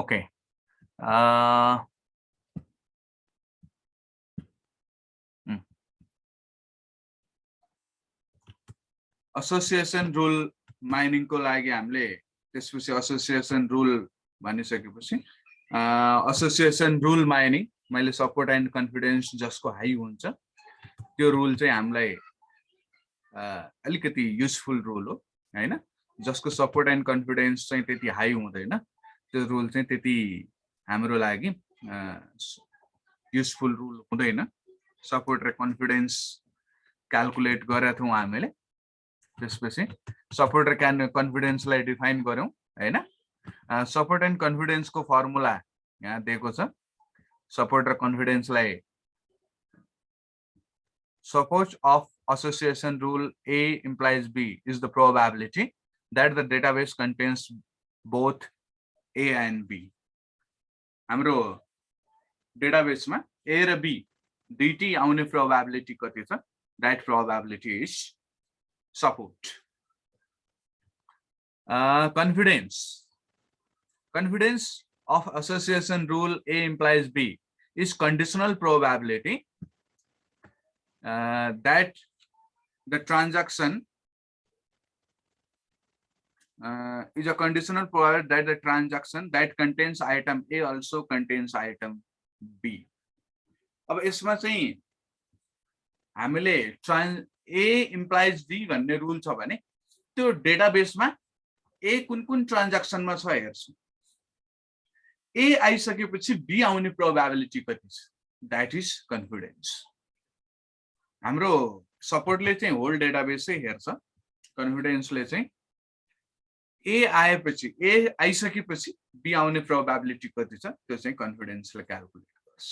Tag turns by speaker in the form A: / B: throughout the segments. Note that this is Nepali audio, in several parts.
A: ओके एसोसिएसन रूल माइनिङ को लागि हामीले त्यसपछि एसोसिएसन रूल भनिसकेपछि एसोसिएसन रूल माइनिङ मैले सपोर्ट एन्ड कन्फिडेन्स जसको हाई हुन्छ त्यो रूल चाहिँ हामीलाई अलिकति युजफुल रूल हो हैन जसको सपोर्ट एन्ड कन्फिडेन्स चाहिँ त्यति हाई हुँदैन त्यो रूल चाहिँ त्यति हाम्रो लागि युजफुल रूल हुँदैन सपोर्ट र कन्फिडेन्स क्याल्कुलेट गरेका थियौं हामीले त्यसपछि सपोर्ट र कन्फिडेन्सलाई डिफाइन गर्यौं हैन सपोर्ट एन्ड कन्फिडेन्स को फर्मुला यहाँ दिएको छ सपोर्ट र कन्फिडेन्सलाई support of association rule A implies B is the probability that the database contains both A and B. हाम्रो database मा A र B दुईटी आउने probability कति छ that probability is support. Confidence of association rule A implies B is conditional probability that the transaction is a conditional probability that the transaction that contains item A also contains item B. अब यसमा चाहिँ हामीले A implies B भन्ने रुल छ भने त्यो डेटाबेसमा A कुन ट्रान्ज्याक्सनमा छ हेर्छु A आइसकेपछि B आउने प्रोबेबिलिटी कति छ दैट इज कन्फिडेन्स हाम्रो सपोर्टले चाहिँ होल डेटाबेस चाहिँ हेर्छ कन्फिडेन्सले चाहिँ ए आएपछि ए आइसकेपछि बी आउने प्रोबेबिलिटी कति छ त्यो चाहिँ कन्फिडेन्सले क्याल्कुलेट गर्छ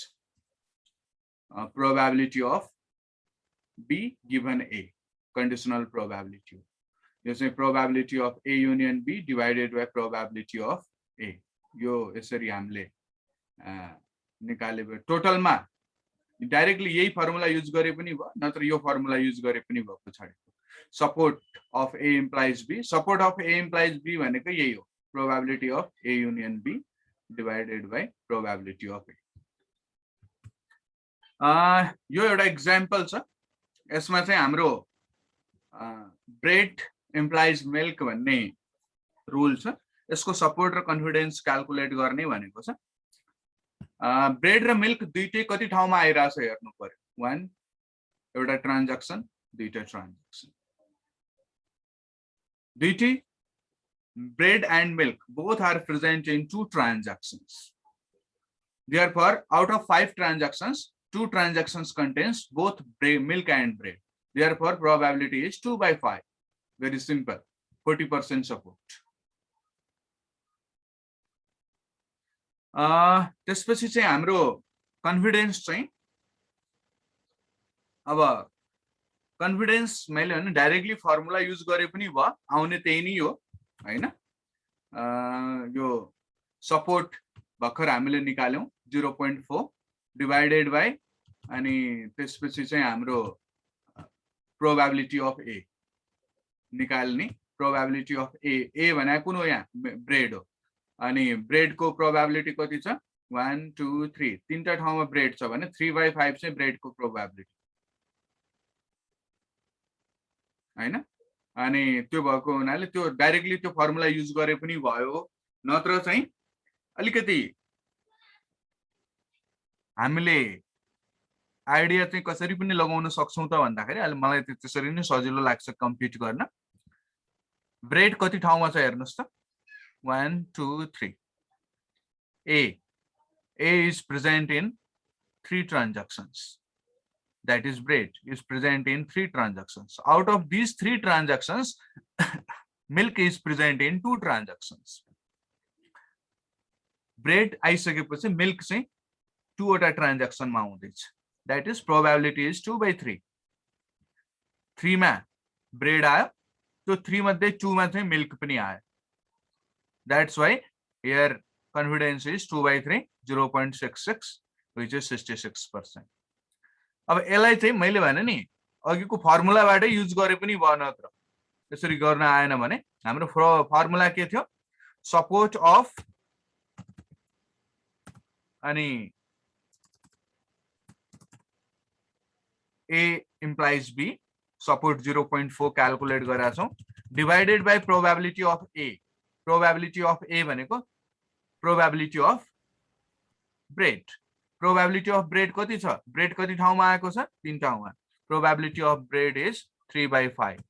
A: probability of B given A conditional probability यो चाहिँ probability of A union B divided by probability of A यो यसरी हामीले निकाले टोटलमा डाइरेक्टली यही फर्मुला युज गरे पनि भयो नत्र यो फर्मुला युज गरे पनि भयो पछाडिको support of A implies B support of A implies B भनेको यही हो probability of A union B divided by probability of A यो एउटा एक्जाम्पल छ यसमा चाहिँ हाम्रो ब्रेड इम्प्लाइज मिल्क भन्ने रुल छ यसको सपोर्ट र कन्फिडेन्स क्याल्कुलेट गर्ने भनेको छ ब्रेड र मिल्क दुईटै कति ठाउँमा आइरहेछ हेर्नु पर्यो वान एउटा ट्रान्ज्याक्सन दुईटा ट्रान्ज्याक्सन दुईटै bread and milk both are present in two transactions therefore out of 5 transactions 2 transactions contains both milk and bread therefore probability is 2/5 very simple 40% support त्यसपछि चाहिँ हाम्रो कन्फिडेन्स चाहिँ अब कन्फिडेन्स मैले भने डाइरेक्टली फर्मुला युज गरे पनि भयो आउने त्यही नै हो हैन यो सपोर्ट भर्खर हामीले निकाल्यौं 0.4 डिवाइडेड बाइ अनि त्यसपछि चाहिँ हाम्रो प्रोबेबिलिटी अफ ए निकाल्ने प्रोबेबिलिटी अफ ए भनेको कुन हो यहाँ ब्रेड हो अनि ब्रेड को प्रोबेबिलिटी कति छ 1 2 3 तीनटा ठाउँमा ब्रेड छ भने 3/5 चाहिँ ब्रेड को प्रोबेबिलिटी हैन अनि त्यो भएको हुनाले त्यो डाइरेक्टली त्यो फर्मुला युज गरे पनि भयो नत्र चाहिँ अलिकति हामीले आइडिया चाहिँ कसरी पनि लगाउन सक्छौं त भन्दाखेरि अहिले मलाई त्यसरी नै सजिलो लाग्छ कम्प्युट गर्न ब्रेड कति ठाउँमा छ हेर्नुस् त 1 2 3 A is present in 3 transactions that is bread is present in 3 transactions out of these 3 transactions milk is present in 2 transactions bread आइसकेपछि milk चाहिँ 2 वटा ट्रान्ज्याक्सन मा आउँदैछ that is probability is 2/3 3 मा ब्रेड आयो त्यो 3 मध्ये 2 मा चाहिँ मिल्क पनि आयो that's why here confidence is 2/3 0.66 which is 66%. अब यसलाई चाहिँ मैले भने नि अघिको फर्मुलाबाटै युज गरे पनि भयो नत्र त्यसरी गर्न आएन भने हाम्रो फर्मुला के थियो सपोर्ट अफ अनि A implies B support 0.4 calculate गरेका छौं divided by probability of A भनेको प्रोबेबिलिटी अफ ब्रेड कति छ ब्रेड कति ठाउँमा आएको छ 3 ठाउँमा probability of bread is 3/5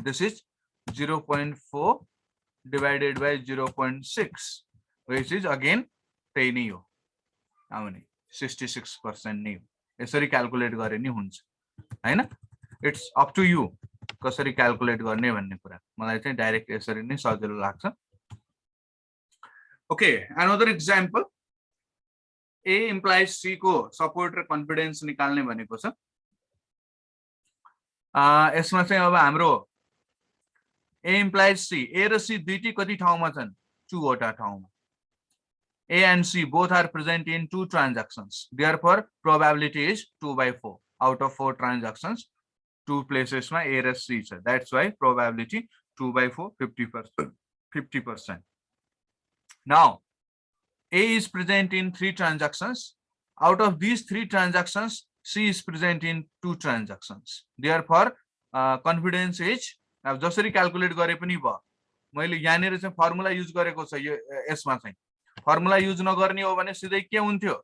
A: this is 0.4 divided by 0.6 which is again त्यही नै हो आउने 66% नै हो यसरी क्याल्कुलेट गरे नि हुन्छ हैन इट्स अप टु यु कसरी क्याल्कुलेट गर्ने भन्ने कुरा मलाई चाहिँ डाइरेक्ट यसरी नै सजिलो लाग्छ okay another example A implies C को सपोर्ट र कन्फिडेन्स निकाल्ने भनेको छ यसमा चाहिँ अब हाम्रो A implies C A र C दुईटी कति ठाउँमा छन् 2 वटा ठाउँमा A and C both are present in 2 transactions therefore probability is 2/4 out of 4 transactions 2 places ma A र C छ that's why probability 2/4 50% now A is present in 3 transactions out of these 3 transactions C is present in 2 transactions therefore confidence is अब जसरी क्याल्कुलेट गरे पनि भयो मैले यहाँनेर चाहिँ फर्मुला युज गरेको छ यो यसमा चाहिँ फर्मुला युज नगर्ने हो भने सिधै के हुन्थ्यो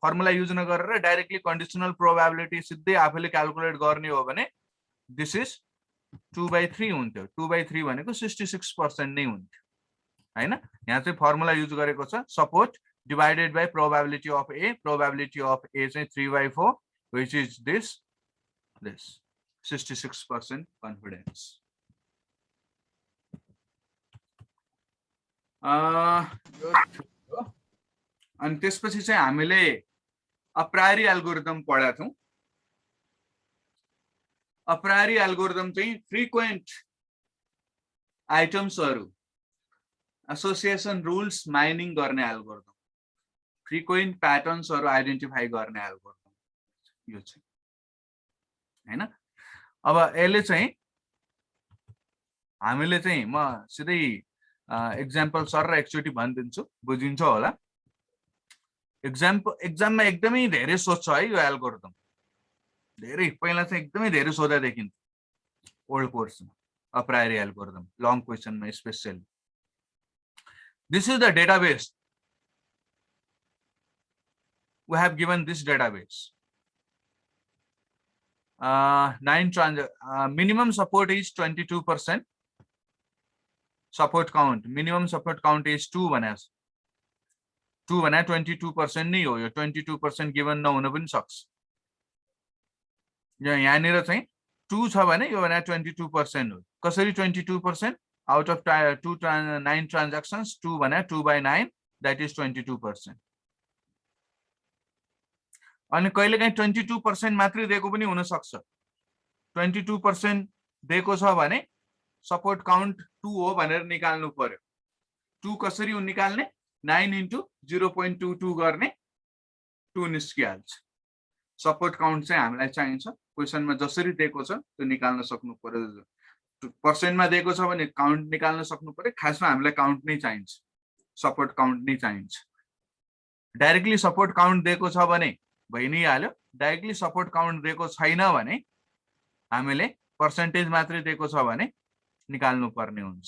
A: फर्मुला युज नगरेर डाइरेक्टली कन्डिसनल प्रोबेबिलिटी सिधै आफैले क्याल्कुलेट गर्ने हो भने दिस इज 2/3 हुन्थ्यो 2/3 भनेको 66% नै हुन्थ्यो हैन यहाँ चाहिँ फर्मुला युज गरेको छ support divided by probability of A चाहिँ 3/4 which is this 66% confidence अनि त्यसपछि चाहिँ हामीले अप्रायरी एल्गोरिदम पढाएको थियौं अप्रायरी एल्गोरिदम चाहिँ फ्रिक्वेन्ट आइटम्सहरु एसोसिएसन रुल्स माइनिङ गर्ने एल्गोरिदम फ्रिक्वेन्ट प्याटर्न्सहरु आइडेन्टिफाई गर्ने एल्गोरिदम यो चाहिँ हैन अब यसले चाहिँ हामीले चाहिँ म सिधै एक्जाम्पल सर र एकचोटी भनिदिन्छु बुझिन्छ होला एक्जाममा एकदमै धेरै सोध्छ है यो एल्गोरिदम धेरै पहिला चाहिँ एकदमै धेरै सोधा देखिन्छ ओल्ड कोर्समा अप्रायरी एल्गोरिदम लङ क्वेशनमा especially this is the database we have given this database 9 minimum support is 22% support count minimum support count is 2 भने 22% नै हो यो 22% गिवन नहुन पनि सक्छ यहाँनिर चाहिँ 2 छ भने यो भने 22% हो कसरी 22% out of 9 transactions 2 भने 2/9 that is 22% अनि कहिलेकाहीँ 22% मात्रै दिएको पनि हुन सक्छ 22% दिएको छ भने सपोर्ट काउन्ट 2 हो भनेर निकाल्नु पर्यो 2 कसरी निकाल्ने 9 into 0.22 गर्ने 2 निस्किहाल्छ सपोर्ट काउन्ट चाहिँ हामीलाई चाहिन्छ क्वेशनमा जसरी दिएको छ त्यो निकाल्न सक्नु पर्यो पर्सेन्टमा दिएको छ भने काउन्ट निकाल्न सक्नु पर्यो खासमा हामीलाई काउन्ट नै चाहिन्छ सपोर्ट काउन्ट नै चाहिन्छ डाइरेक्टली सपोर्ट काउन्ट दिएको छ भने भइ नै हाल्यो डाइरेक्टली सपोर्ट काउन्ट दिएको छैन भने हामीले पर्सेन्टेज मात्रै दिएको छ भने निकाल्नु पर्ने हुन्छ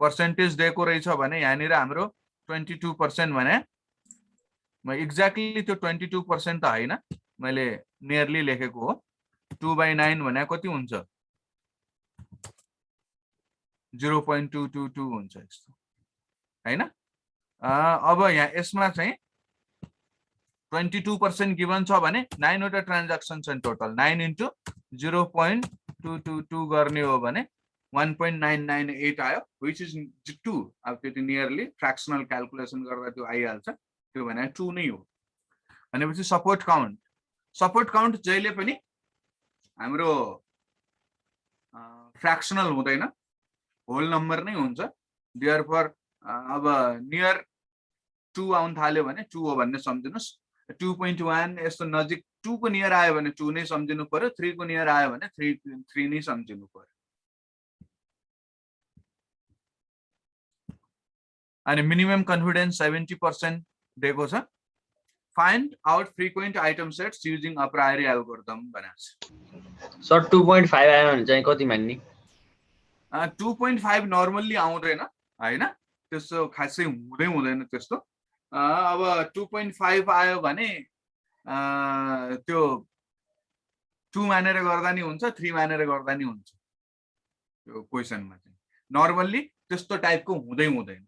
A: पर्सेन्टेज दिएको रहेछ भने यहाँनिर हाम्रो 22% भने म एक्ज्याक्टली त्यो 22% त हैन मैले नियरली लेखेको हो 2/9 भने कति हुन्छ 0.222 हुन्छ यस्तो हैन अब यहाँ यसमा चाहिँ 22% गिवन छ भने 9 वटा ट्रान्ज्याक्सन छन् टोटल 9 into 0.222 गर्ने हो भने 1.998 आयो which is 2 अब त्यो नियरली फ्र्याक्सनल क्याल्कुलेसन गर्दा त्यो आइहाल्छ त्यो भने 2 नै हो भनेपछि सपोर्ट काउन्ट जहिले पनि हाम्रो फ्र्याक्सनल हुँदैन होल नम्बर नै हुन्छ देयरफोर अब नियर 2 आउन थाल्यो भने 2 हो भन्ने सम्झिनुस् 2.1 यस्तो नजिक 2 को नियर आयो भने 2 नै सम्झिनु पर्यो 3 को नियर आयो भने 3 नै सम्झिनु पर्यो अनि मिनिमम कन्फिडेन्स 70% दिएको छ। Find out frequent item sets using a प्रायोरी algorithm भनेको छ।
B: सर 2.5 आयो भने चाहिँ कति मान्ने?
A: 2.5 नर्मल्ली आउँदैन हैन, त्यस्तो खासै हुँदैन त्यस्तो। अब 2.5 आयो भने त्यो 2 मानेर गर्दा नि हुन्छ, 3 मानेर गर्दा नि हुन्छ। त्यो क्वेसनमा चाहिँ नर्मल्ली त्यस्तो टाइपको हुँदैन,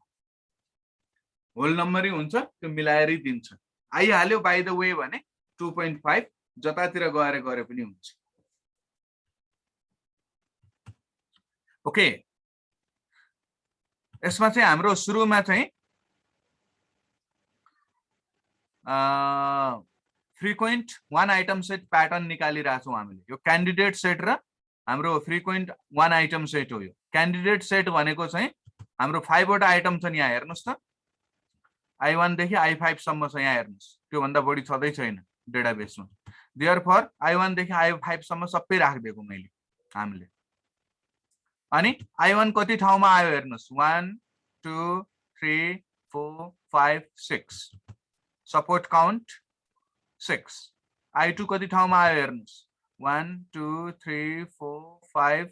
A: होल नम्बरै हुन्छ, त्यो मिलाएरै दिन्छ। आइहाल्यो बाइ द वे भने 2.5 जतातिर गएर गरे पनि हुन्छ। ओके, यसमा चाहिँ हाम्रो सुरुमा चाहिँ frequent one item set pattern निकालिरहेको छौँ हामीले। यो क्यान्डिडेट सेट र हाम्रो फ्रिक्वेन्ट वान आइटम सेट हो। यो क्यान्डिडेट सेट भनेको चाहिँ हाम्रो 5 वटा आइटम छ नि, यहाँ हेर्नुहोस् त, I1 देखि I5 सम्म छ, यहाँ हेर्नुहोस्, त्योभन्दा बढी छँदै छैन डेटाबेसमा। देयरफोर I1 देखि I5 सम्म सबै राखिदिएको मैले हामीले। अनि I1 कति ठाउँमा आयो हेर्नुहोस्, 1 2 3 4 5 6, सपोर्ट काउन्ट 6। I2 कति ठाउँमा आयो हेर्नुहोस्, 1 2 3 4 5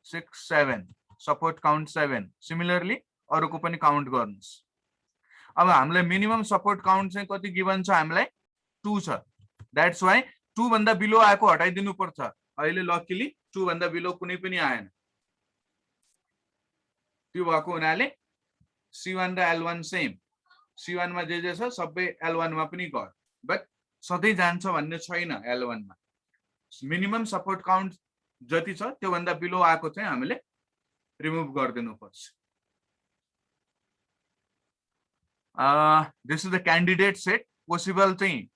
A: 6 7, सपोर्ट काउन्ट 7। सिमिलरली अरूको पनि काउन्ट गर्नुहोस्। अब हामीलाई मिनिमम सपोर्ट काउन्ट चाहिँ कति गिभन छ, हामीलाई 2 छ। द्याट्स वाइ 2 भन्दा बिलो आएको हटाइदिनु पर्छ। अहिले लकिली 2 भन्दा बिलो कुनै पनि आएन। त्यो भएको हुनाले C1 र L1 सेम, C1 मा जे छ सबै L1 मा पनि गयो, बट सधैँ जान्छ भन्ने छैन। L1 मा मिनिमम सपोर्ट काउन्ट जति छ त्यो भन्दा बिलो आएको चाहिँ हामीले रिमुभ गरिदिनु पर्छ। This is the candidate set. Possible चाहिँ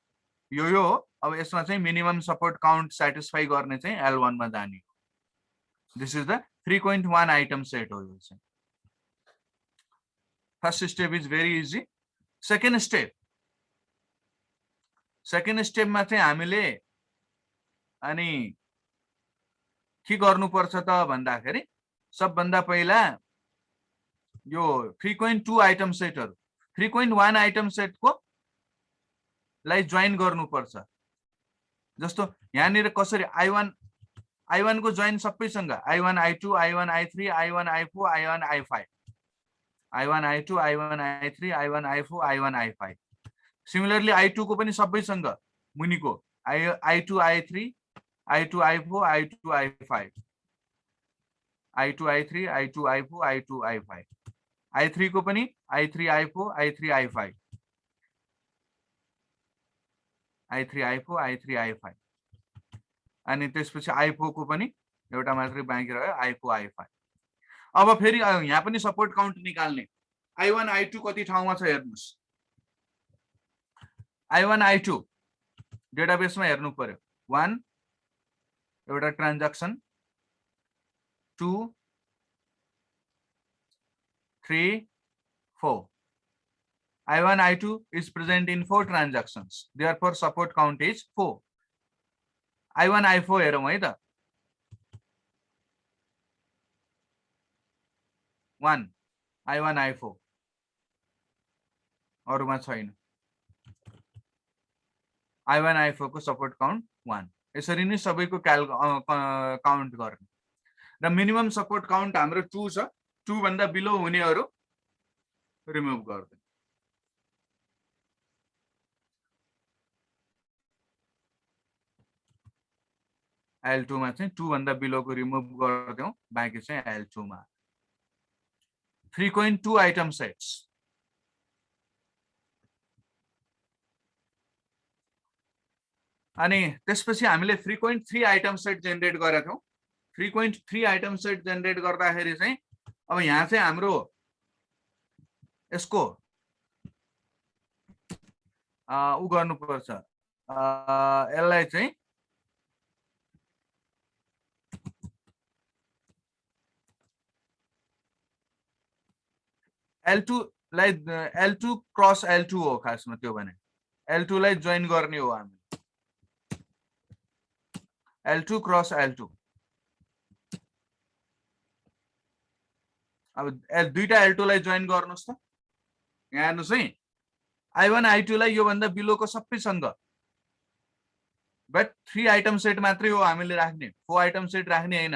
A: यो हो। अब यसमा चाहिँ मिनिमम सपोर्ट काउन्ट सेटिस्फाई गर्ने चाहिँ L1 मा जाने। This is the frequent one item set हो यो चाहिँ। First step is very easy. Second स्टेपमा चाहिँ हामीले अनि के गर्नुपर्छ त भन्दाखेरि सबभन्दा पहिला यो फ्रिक्वेन्ट 2 आइटम सेटहरु फ्रिक्वेन्ट 1 आइटम सेटको लाई जोइन गर्नुपर्छ। जस्तो यहाँनिर कसरी I1 को जोइन सबैसँग I1 I2 I1 I3 I1 I4 I1 I5 I1 I2 I1 I3 I1 I4 I1 I5। Similarly I2 को पनि सबैसँग मुनिको I2 I3 I2 I4 I2 I5 I2 I3 I2 I4 I2 I5 I3 को पनि I3 I4 I3 I5 I3 I4 I3 I5 अनि त्यसपछि I4 को पनि एउटा मात्रै बाँकी रह्यो I4 I5। अब फेरि यहाँ पनि सपोर्ट काउन्ट निकाल्ने। I1 I2 कति ठाउँमा छ हेर्नुस्। I1 I2 डेटाबेसमा हेर्नु पर्यो। 1 एउटा transaction, 2 3 4 I1 I2 is present in 4 transactions, therefore support count is 4। I1 I4 हेरौँ है त। 1 I1 I4 अरुमा छैन। I1 I4 को सपोर्ट काउन्ट 1। यसरी नै सबैको काउन्ट गर्ने र मिनिमम सपोर्ट काउन्ट हाम्रो 2 छ। 2 भन्दा बिलो हुनेहरु रिमुभ गर्दिनु। L2 मा चाहिँ 2 भन्दा बिलोको रिमुभ गर्दियौ, बाँकी चाहिँ L2 मा। Frequent 2 item sets. अनि त्यसपछि हामीले फ्रिक्वेन्ट 3 आइटम सेट जेनेरेट गरेका थियौ। फ्रिक्वेन्ट 3 आइटम सेट जेनेरेट गर्दाखेरि चाहिँ अब यहाँ चाहिँ हाम्रो यसको उ गर्नुपर्छ। यसलाई चाहिँ L2 क्रस L2 हो खासमा। त्यो भने L2 लाई जोइन गर्ने हो हामी। L2 cross L2। अब दुईटा L2 लाई जोइन गर्नुस् त। यहाँ हेर्नुस् है I1 I2 लाई यो भन्दा बिलोको सबैसँग बट 3 आइटम सेट मात्रै हो हामीले राख्ने 4 आइटम सेट राख्ने हैन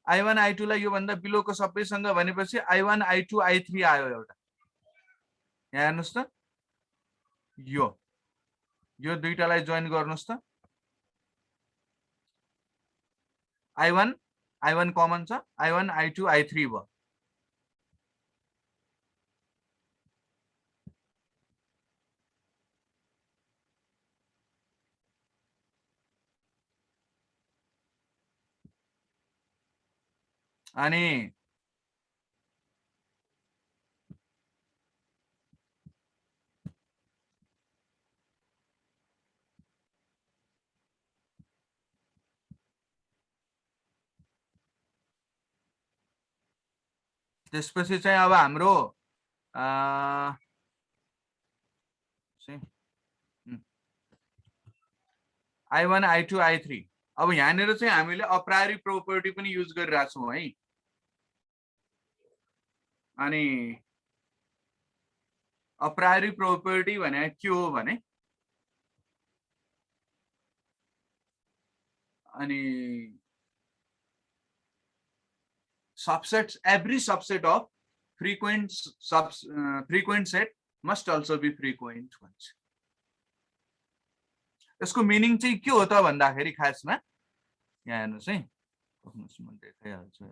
A: I1 I2 लाई यो भन्दा बिलोको सबैसँग भनेपछि I1 I2 I3 आयो एउटा यहाँ हेर्नुस् त यो दुईटालाई जोइन गर्नुस् त I1 कमन छ I1 I2 I3 भयो अनि त्यसपछि चाहिँ अब हाम्रो I1 I2 I3 अब यहाँनिर चाहिँ हामीले अप्रायोरी प्रोपर्टी पनि युज गरिरहेको छौँ है अनि अप्रायोरी प्रोपर्टी भने के हो भने अनि subsets every subset of frequent set must also be frequent भन्छ यसको मिनिङ चाहिँ के हो त भन्दाखेरि खासमा यहाँ हेर्नुस् है म देखाइहाल्छु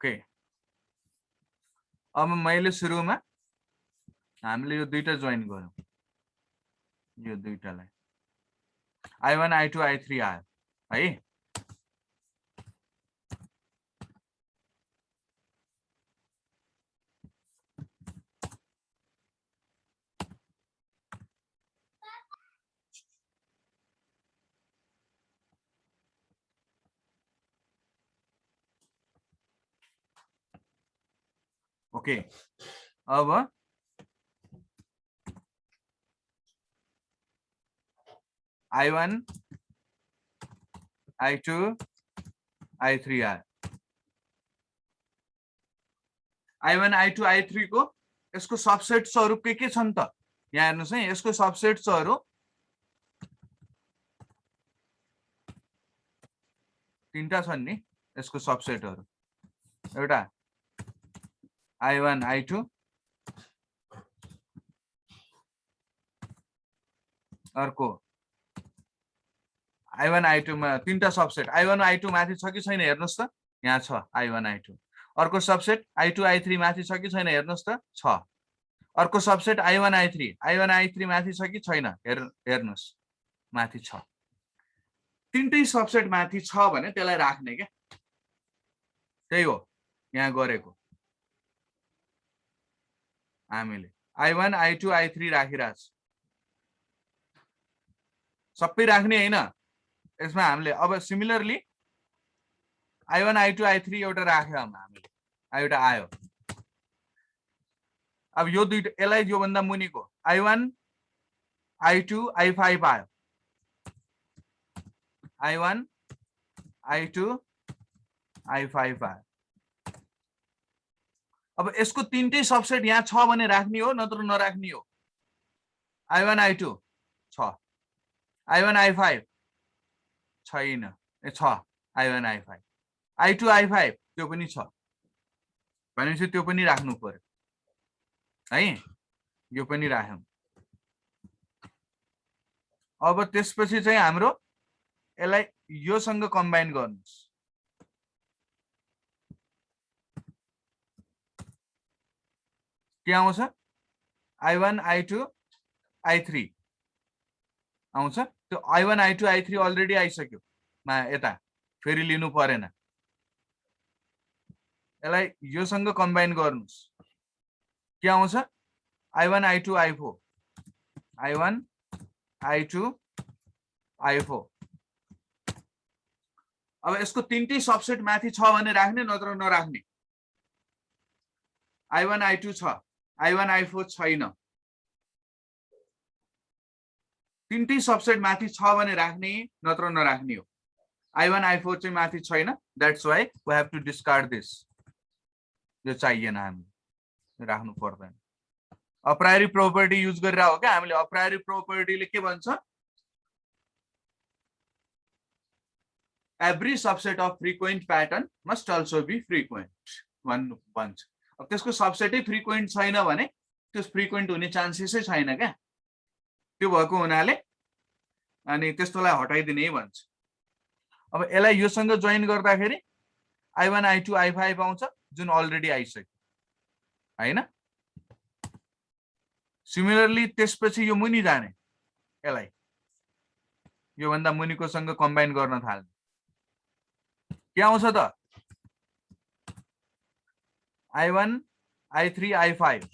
A: ओके अब मैले सुरुमा हामीले यो दुईटा जोइन गर्यौं यो दुईटालाई I1 I2 I3 आयो है ओके अब I1 I2 I3 आयो I1 I2 I3 को यसको सबसेट्सहरु के छन् त यहाँ हेर्नुस् है यसको सबसेट्सहरु तीनटा छन् नि यसको सबसेटहरु एउटा I1 I2 अर्को I1 I2 मा तीनटा सबसेट I1 I2 माथि छ कि छैन हेर्नुस् त यहाँ छ I1 I2 अर्को सबसेट I2 I3 माथि छ कि छैन हेर्नुस् त छ अर्को सबसेट I1 I3 माथि छ कि छैन हेर्नुस् माथि छ तीनटै सबसेट माथि छ भने त्यसलाई राख्ने के त्यही हो यहाँ गरेको हामीले I1 I2 I3 राखिराछ सबै राख्ने हैन यसमा हामीले अब सिमिलरली I1 I2 I3 एउटा राख्यौं हामीले एउटा आयो अब यो दुईटा यसलाई यो भन्दा मुनिको I1 I2 I5 आयो I1 I2 I5 आयो अब यसको तीनटै सबसेट यहाँ छ भने राख्ने हो नत्र नराख्ने हो I1 I2 छ I1 I5 छैन छ I1 I5 I2 I5 त्यो पनि छ भनेपछि त्यो पनि राख्नु पर्यो है यो पनि राख्यौं अब त्यसपछि चाहिँ हाम्रो यसलाई योसँग कम्बाइन गर्नुस् के आउँछ I1 I2 I3 आउँछ त्यो I1 I2 I3 अलरेडी आइसक्यो यता फेरि लिनु परेन यसलाई योसँग कम्बाइन गर्नुस् के आउँछ I1 I2 I4 I1 I2 I4 अब यसको तीनटै सबसेट माथि छ भने राख्ने नत्र नराख्ने I1 I2 छ I1 I4 छैन तीनटै सबसेट माथि छ भने राख्ने नत्र नराख्ने हो I1 I4 चाहिँ माथि छैन that's why we have to discard this यो चाहिएन हामी राख्नु पर्दैन अप्रायोरी प्रोपर्टी युज गरिरा हो क्या हामीले अप्रायोरी प्रोपर्टीले के भन्छ every subset of frequent pattern must also be frequent भन्छ अब त्यसको सबसेटै फ्रिक्वेन्ट छैन भने त्यो फ्रिक्वेन्ट हुने चान्सेसै छैन क्या त्यो भएको हुनाले अनि त्यस्तोलाई हटाइदिने भन्छ अब यसलाई योसँग जोइन गर्दाखेरि I1 I2 I5 आउँछ जुन अलरेडी आइसक्यो हैन सिमिलरली त्यसपछि यो मुनि जाने यसलाई यो भन्दा मुनिकोसँग कम्बाइन गर्न थाल्ने के आउँछ त I1 I3 I5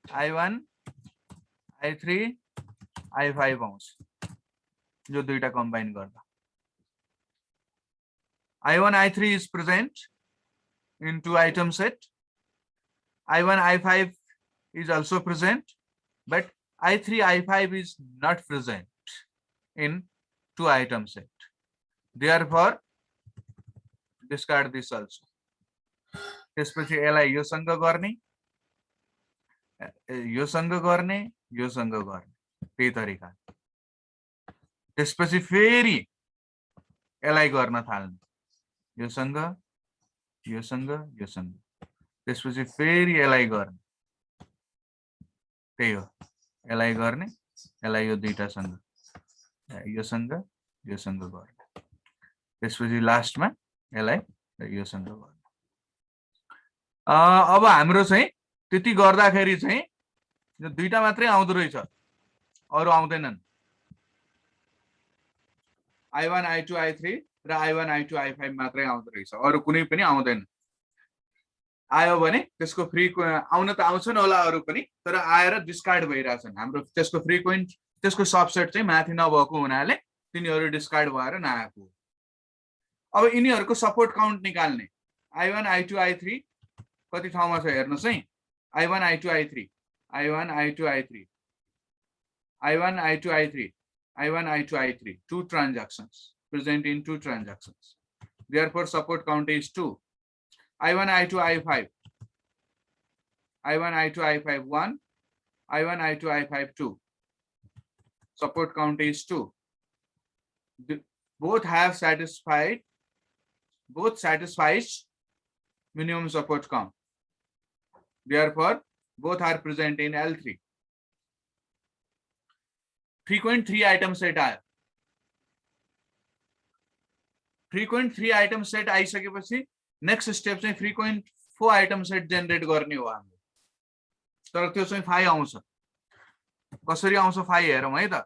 A: I1 I3 I5 आउँछ जो दुईटा कम्बाइन गर्दा I1 I3 is present in two item set I1 I5 is also present but I3 I5 is not present in two item set therefore discard this also त्यसपछि यसलाई योसँग गर्ने योसँग गर्ने योसँग गर्ने त्यही तरिका त्यसपछि फेरि यसलाई गर्न थाल्ने योसँग योसँग योसँग त्यसपछि फेरि यसलाई गर्ने त्यही हो यसलाई गर्ने यसलाई यो दुईटासँग योसँग योसँग गर्ने त्यसपछि लास्टमा यसलाई योसँग गर्ने अब हाम्रो चाहिँ त्यति गर्दाखेरि चाहिँ यो दुईटा मात्रै आउँदो रहेछ अरु आउँदैनन् I1 I2 I3 र I1 I2 I5 मात्रै आउँदो रहेछ अरु कुनै पनि आउँदैन आयो भने त्यसको आउन त आउँछन् होला अरु पनि तर आएर डिस्कार्ड भइराछन् हाम्रो त्यसको फ्रिक्वेन्ट त्यसको सबसेट चाहिँ माथि नभएको हुनाले तिनीहरु डिस्कार्ड भएर नआएको अब यिनीहरुको सपोर्ट काउन्ट निकाल्ने I1 I2 I3 कति ठाउँमा छ हेर्नुस् है I1 I2 I3 I1 I2 I3 I1 I2 I3 I1 I2 I3 two transactions present in two transactions therefore support count is 2 I1 I2 I5 I1 I2 I5 1 I1 I2 I5 2 support count is 2 both satisfies minimum support count therefore both are present in L3 frequent 3 item set आयो frequent 3 item set आइसकेपछि नेक्स्ट स्टेप चाहिँ फ्रिक्वेन्ट 4 आइटम सेट जेनेरेट गर्ने हो हामीले तर त्यो चाहिँ 5 आउँछ कसरी आउँछ 5 हेरौँ है त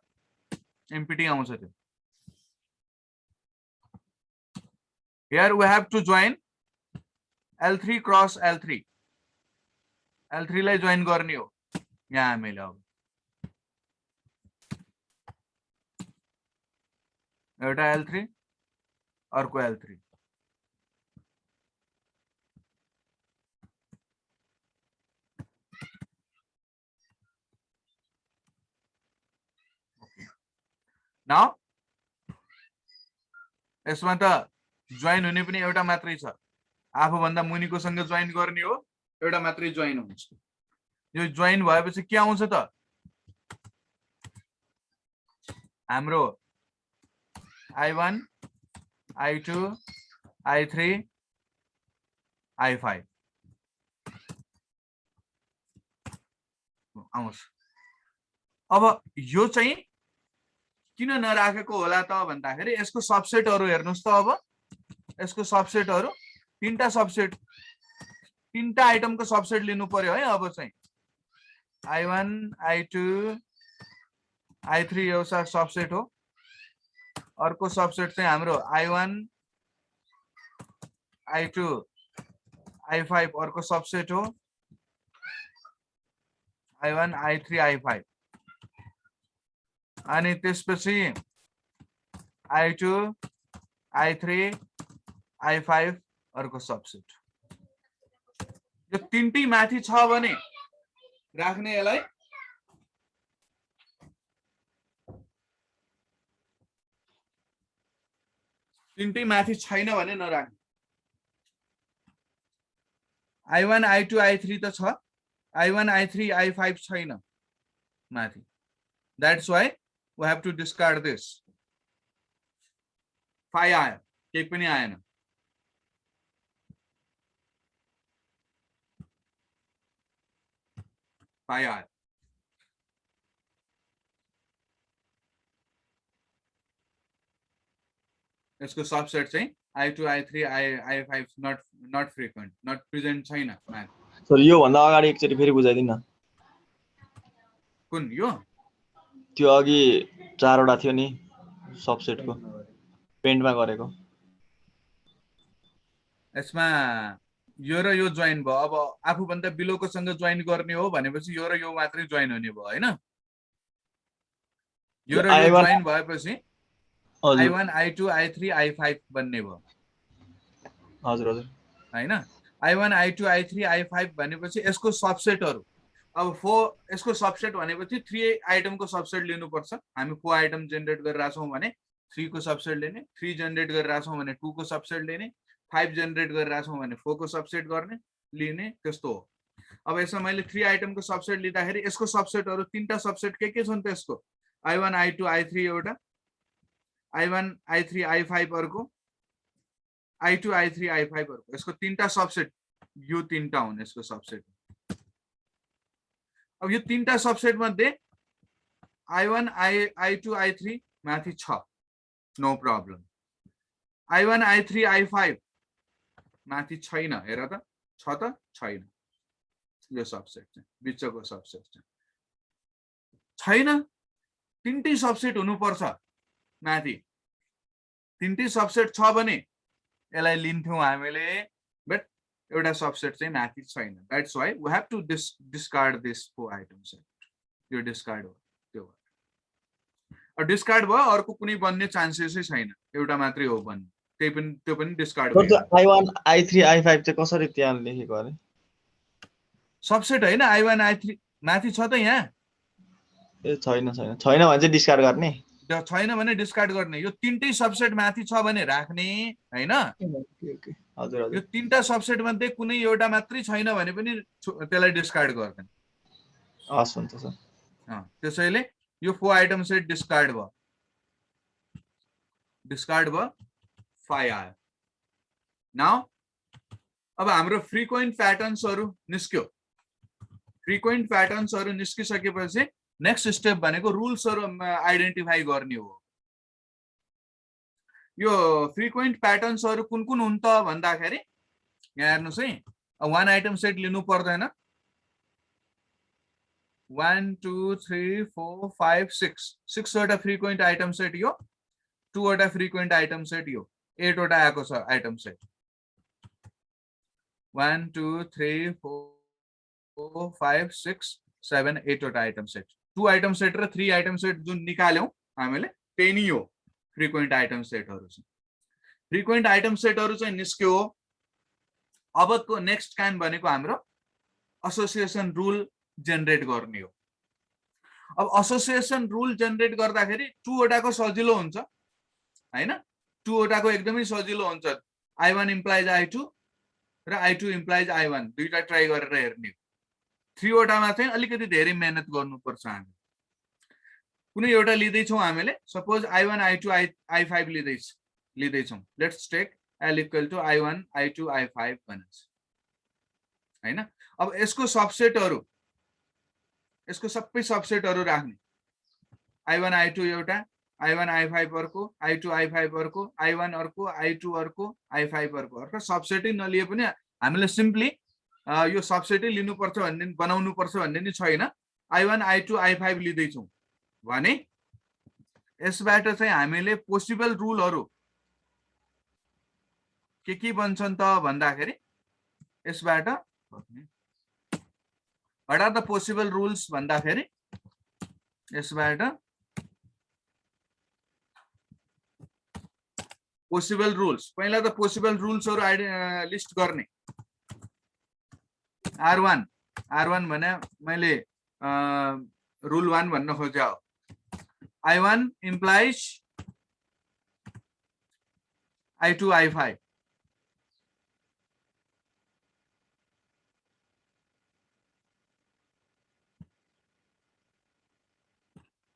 A: एमपीटी आउँछ त्यो here we have to join L3 cross L3 L3 लाई जोइन गर्ने हो यहाँ हामीले अब एउटा L3 अर्को L3 नाउ यसमा त जोइन हुने पनि एउटा मात्रै छ आफू भन्दा मुनिको सँग जोइन गर्ने हो एउटा मात्रै जोइन हुन्छ यो जोइन भएपछि के आउँछ त हाम्रो I1 I2 I3 I5 आउँछ अब यो चाहिँ किन नराखेको होला त भन्दाखेरि यसको सबसेटहरु हेर्नुस् त अब यसको सबसेटहरु तीनटा सबसेट तीनटा आइटमको सबसेट लिनु पर्यो है अब चाहिँ I1 I2 I3 एउटा सबसेट हो अर्को सबसेट चाहिँ हाम्रो I1 I2 I5 अर्को सबसेट हो I1 I3 I5 अनि त्यसपछि I2 I3 I5 अर्को सबसेट यो तीनटै माथि छ भने राख्ने यसलाई तीनटै माथि छैन भने नराख्ने I1 I2 I3 त छ I1 I3 I5 छैन माथि that's why we have to discard this 5 आयो केही पनि आएन आयो यसको सबसेट चाहिँ I2 I3 I5 not frequent not present छैन
C: सर यो भन्दा अगाडि एकचोटी फेरि बुझाइदिनु न
A: कुन यो
C: त्यो अघि 4 वटा थियो नि सबसेटको पेन्टमा गरेको
A: यसमा यो र यो जोइन भयो अब आफूभन्दा बिलोको सँग जोइन गर्ने हो भनेपछि यो र यो मात्रै जोइन हुने भयो हैन यो र यो जोइन भएपछि I1 I2 I3 I5 बन्ने भयो
C: हजुर हजुर
A: हैन I1 I2 I3 I5 भनेपछि यसको सबसेटहरु अब 4 यसको सबसेट भनेपछि 3 आइटमको सबसेट लिनु पर्छ हामी 4 आइटम जेनेरेट गरिरा छौं भने 3 को सबसेट लिने 3 जेनेरेट गरिरा छौं भने 2 को सबसेट लिने 5 जेनेरेट गरिरा छौं भने 4 को सबसेट गर्ने लिने त्यस्तो हो अब यसमा मैले 3 आइटमको सबसेट लिँदाखेरि यसको सबसेटहरु तीनटा सबसेट के छन् त यसको I1 I2 I3 एउटा I1 I3 I5 अर्को I2 I3 I5 अर्को यसको तीनटा सबसेट यो तीनटा हुन् यसको सबसेट अब यो तीनटा सबसेट मध्ये I1 I2 I3 माथि छ no problem I1 I3 I5 माथि छैन हेर त छ त छैन यो सबसेट चाहिँ बिचको सबसेट छैन तीनटै सबसेट हुनु पर्छ माथि तीनटै सबसेट छ भने यसलाई लिन्थ्यौ हामीले बट एउटा सबसेट चाहिँ माथि छैन that's why we have to discard this 4 item set यो डिस्कार्ड हो त्यो डिस्कार्ड भयो अर्को कुनै बन्ने चान्सेसै छैन एउटा मात्रै हो बन्ने त्यो पनि डिस्कार्ड भयो
C: I1 I3 I5 चाहिँ कसरी त्यहाँ लेखेको अरे
A: सबसेट हैन I1 I3 माथि छ त यहाँ
C: ए छैन भने चाहिँ डिस्कार्ड गर्ने
A: छैन भने डिस्कार्ड गर्ने यो तीनटै सबसेट माथि छ भने राख्ने हैन
C: ओके हजुर हजुर
A: यो तीनटा सबसेट मध्ये कुनै एउटा मात्रै छैन भने पनि त्यसलाई डिस्कार्ड गर्दैन
C: हस् हुन्छ सर
A: त्यसैले यो 4 आइटम सेट डिस्कार्ड भयो 5 आयो नाउ अब हाम्रो फ्रिक्वेन्ट प्याटर्न्सहरु निस्क्यो फ्रिक्वेन्ट प्याटर्न्सहरु निस्किसकेपछि नेक्स्ट स्टेप भनेको रुल्सहरु आइडेन्टिफाई गर्ने हो यो फ्रिक्वेन्ट प्याटर्न्सहरु कुन हुन् त भन्दाखेरि यहाँ हेर्नुस् है 1 आइटम सेट लिनु पर्दैन 1 2 3 4 5 6 वटा फ्रिक्वेन्ट आइटम सेट यो 2 वटा फ्रिक्वेन्ट आइटम सेट यो 8 वटा आएको छ आइटम सेट 1 2 3 4 5 6 7 8 वटा आइटम सेट 2 आइटम सेट र 3 आइटम सेट जुन निकाल्यौं हामीले त्यही नै हो फ्रिक्वेन्ट आइटम सेटहरु चाहिँ फ्रिक्वेन्ट आइटम सेटहरु चाहिँ निस्क्यो अबको नेक्स्ट काम भनेको हाम्रो एसोसिएसन रुल जेनेरेट गर्ने हो अब एसोसिएसन रुल जेनेरेट गर्दाखेरि 2 वटाको सजिलो हुन्छ हैन 2 वटाको एकदमै सजिलो हुन्छ I1 इम्प्लाइज I2 र I2 इम्प्लाइज I1 दुईटा ट्राई गरेर हेर्ने 3 वटामा चाहिँ अलिकति धेरै मेहनत गर्नुपर्छ हामी कुनै एउटा लिदै छौं हामीले सपोज I1 I2 I5 लिदै छौं let's take L equal to I1 I2 I5 भन्छ हैन अब यसको सबसेटहरु यसको सबै सबसेटहरु राख्ने I1 I2 एउटा I1 I5 अर्को I2 I5 अर्को I1 अर्को I2 अर्को I5 अर्को सबसेटै नलिए पनि हामीले सिम्पली यो सबसेटै लिनु पर्छ भन्ने बनाउनु पर्छ भन्ने नि छैन I1 I2 I5 लिदै छौं भने यसबाट चाहिँ हामीले पोसिबल रुलहरु के बन्छन् त भन्दाखेरि यसबाट what are the possible rules भन्दाखेरि यसबाट पोसिबल रुल्स पहिला त पोसिबल रुल्सहरु लिस्ट गर्ने R1 भने मैले रुल 1 भन्न खोजे हो I1 implies I2 I5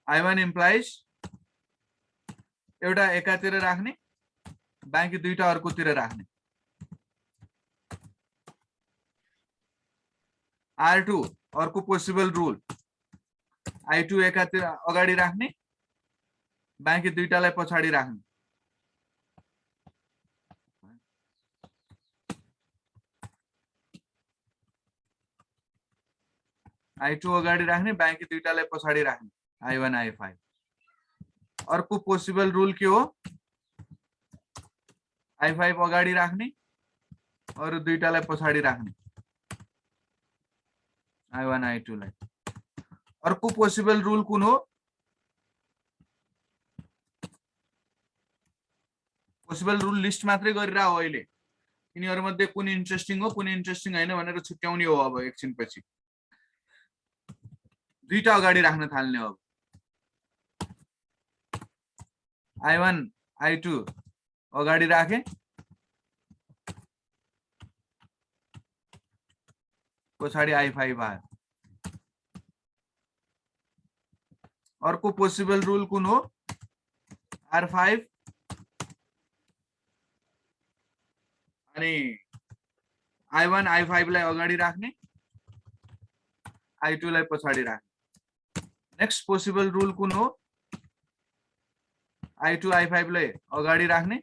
A: I1 implies एउटा एकातिर राख्ने बाँकी दुईटा अर्कोतिर राख्ने R2 अर्को पोसिबल रुल I2 एकातिर अगाडि राख्ने बाँकी दुईटालाई पछाडि राख्ने I2 अगाडि राख्ने बाँकी दुईटालाई पछाडि राख्ने I1 I5 अर्को पोसिबल रुल के हो I5 अगाडि राख्ने अरु दुईटालाई पछाडि राख्ने I1 I2 लाई अर्को पोसिबल रुल कुन हो पोसिबल रुल लिस्ट मात्रै गरिरा हो अहिले यिनीहरु मध्ये कुन इन्ट्रेस्टिङ हो कुन इन्ट्रेस्टिङ हैन भनेर छुट्याउने हो अब एकछिन पछि दुईटा अगाडि राख्न थाल्ने हो I1 I2 अगाडि राखे पछाडि I5 आयो अर्को पोसिबल रुल कुन हो R5 अनि I1 I5 लाई अगाडि राख्ने I2 लाई पछाडि राख्ने नेक्स्ट पोसिबल रुल कुन हो I2 I5 लाई अगाडि राख्ने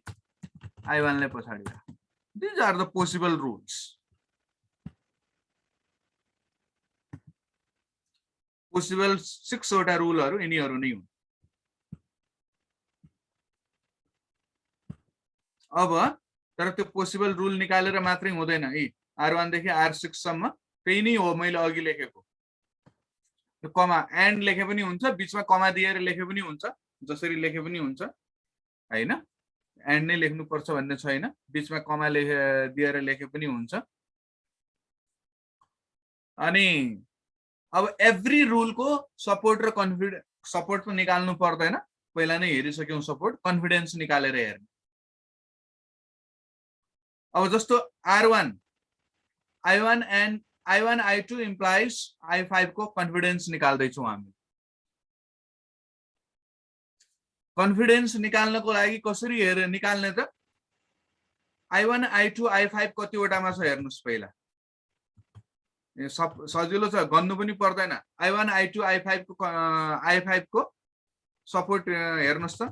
A: I1 लाई पछाडि राख्ने these are the possible rules possible 6 वटा रुलहरु यिनीहरु नै हुन् अब तर त्यो पोसिबल रुल निकालेर मात्रै हुँदैन है R1 देखि R6 सम्म त्यही नै हो मैले अघि लेखेको त्यो कमा एन्ड लेखे पनि हुन्छ बीचमा कमा दिएर लेखे पनि हुन्छ जसरी लेखे पनि हुन्छ हैन एन्ड नै लेख्नु पर्छ भन्ने छैन बीचमा कमा दिएर लेखे पनि हुन्छ अनि अब एभ्री रुल को सपोर्ट र कन्फिडेन्स सपोर्ट त निकाल्नु पर्दैन पहिला नै हेरिसक्यौं सपोर्ट कन्फिडेन्स निकालेर हेर्ने अब जस्तो R1 I1 and I1 I2 implies I5 को कन्फिडेन्स निकाल्दै छौं हामी कन्फिडेन्स निकाल्नको लागि कसरी निकाल्ने त I1 I2 I5 कतिवटामा छ हेर्नुस् पहिला सजिलो छ गन्नु पनि पर्दैन I1 I2 I5 को सपोर्ट हेर्नुस् त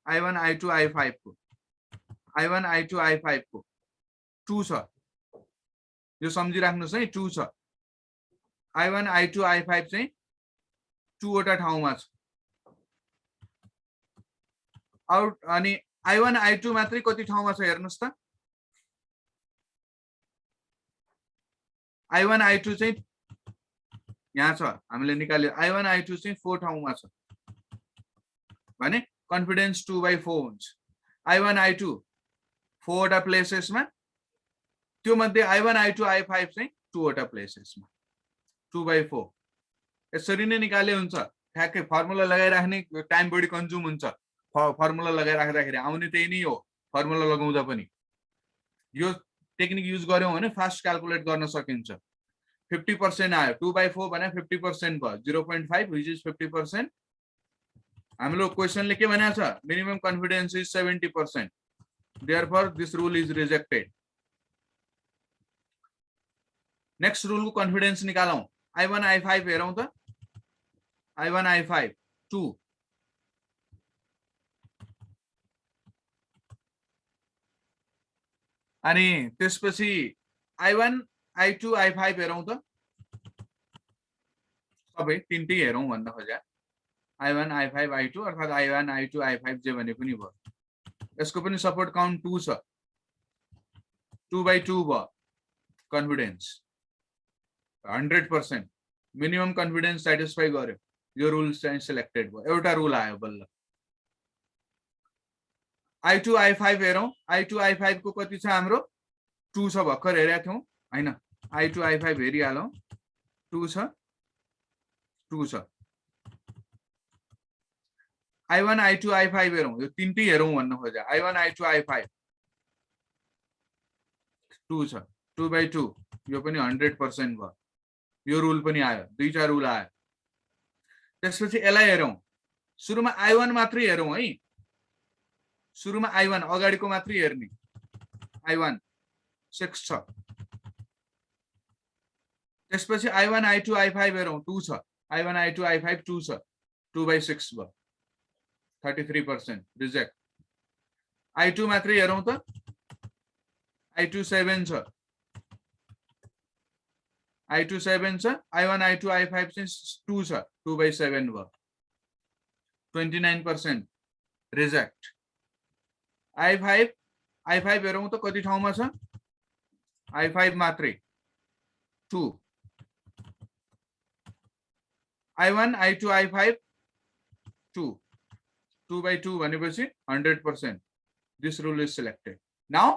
A: I1 I2 I5 को I1 I2 I5 को 2 छ यो सम्झिराख्नुस् है 2 छ I1 I2 I5 चाहिँ 2 वटा ठाउँमा छ आउट अनि I1 I2 मात्रै कति ठाउँमा छ हेर्नुस् त I1 I2 चाहिँ यहाँ छ हामीले निकाल्यो I1 I2 चाहिँ 4 ठाउँमा छ भने कन्फिडेन्स 2/4 हुन्छ I1 I2 4 वटा प्लेसेसमा त्यो मध्ये I1 I2 I5 चाहिँ 2 वटा प्लेसेसमा 2/4 यसरी नै निकाले हुन्छ ठ्याक्कै फर्मुला लगाइराख्ने टाइम बढी कन्ज्युम हुन्छ फर्मुला लगाइराख्दाखेरि आउने त्यही नै हो फर्मुला लगाउँदा पनि यो टेक्निक युज गर्यौं भने फास्ट क्याल्कुलेट गर्न सकिन्छ 50% आयो 2/4 भने 50% भयो 0.5 which is 50% हाम्रो क्वेशनले के भनेको छ minimum confidence is 70% therefore this rule is rejected next rule को कन्फिडेन्स निकालौं I1 I5 हेरौं त I1 I5 2 अनि त्यसपछि I1 I2 I5 हेरौं त सबै तीनटै हेरौं भन्न खोजे I1 I5 I2 अर्थात I1 I2 I5 जे भने पनि भयो यसको पनि सपोर्ट काउन्ट 2 छ 2/2 भयो कन्फिडेन्स 100% मिनिमम कन्फिडेन्स सेटिस्फाई गर्यो यो रुल चाहिँ सिलेक्टेड भयो एउटा रुल आयो बल्ल I2 I5 हेरौँ I2 I5 को कति छ हाम्रो 2 छ भर्खर हेरेका थियौं हैन I2 I5 हेरिहालौं 2 छ I1 I2 I5 हेरौँ यो तीनटै हेरौँ भन्न खोजे I1 I2 I5 2 छ 2/2 यो पनि 100% भयो यो रुल पनि आयो दुईटा रुल आयो त्यसपछि यसलाई हेरौँ सुरुमा I1 मात्रै हेरौँ है सुरुमा I1 अगाडिको मात्रै हेर्ने I1 6 छ त्यसपछि I1 I2 I5 हेरौँ 2 छ I1 I2 I5 2 छ 2/6 भयो 33% रिजेक्ट I2 मात्रै हेरौँ त I2 7 छ I2 7 छ I1 I2 I5 चाहिँ 2 छ 2/7 भयो 29% रिजेक्ट I5 हेरौँ त कति ठाउँमा छ I5 मात्रै 2 I1 I2 I5 2 2/2 भनेपछि 100% this rule is selected now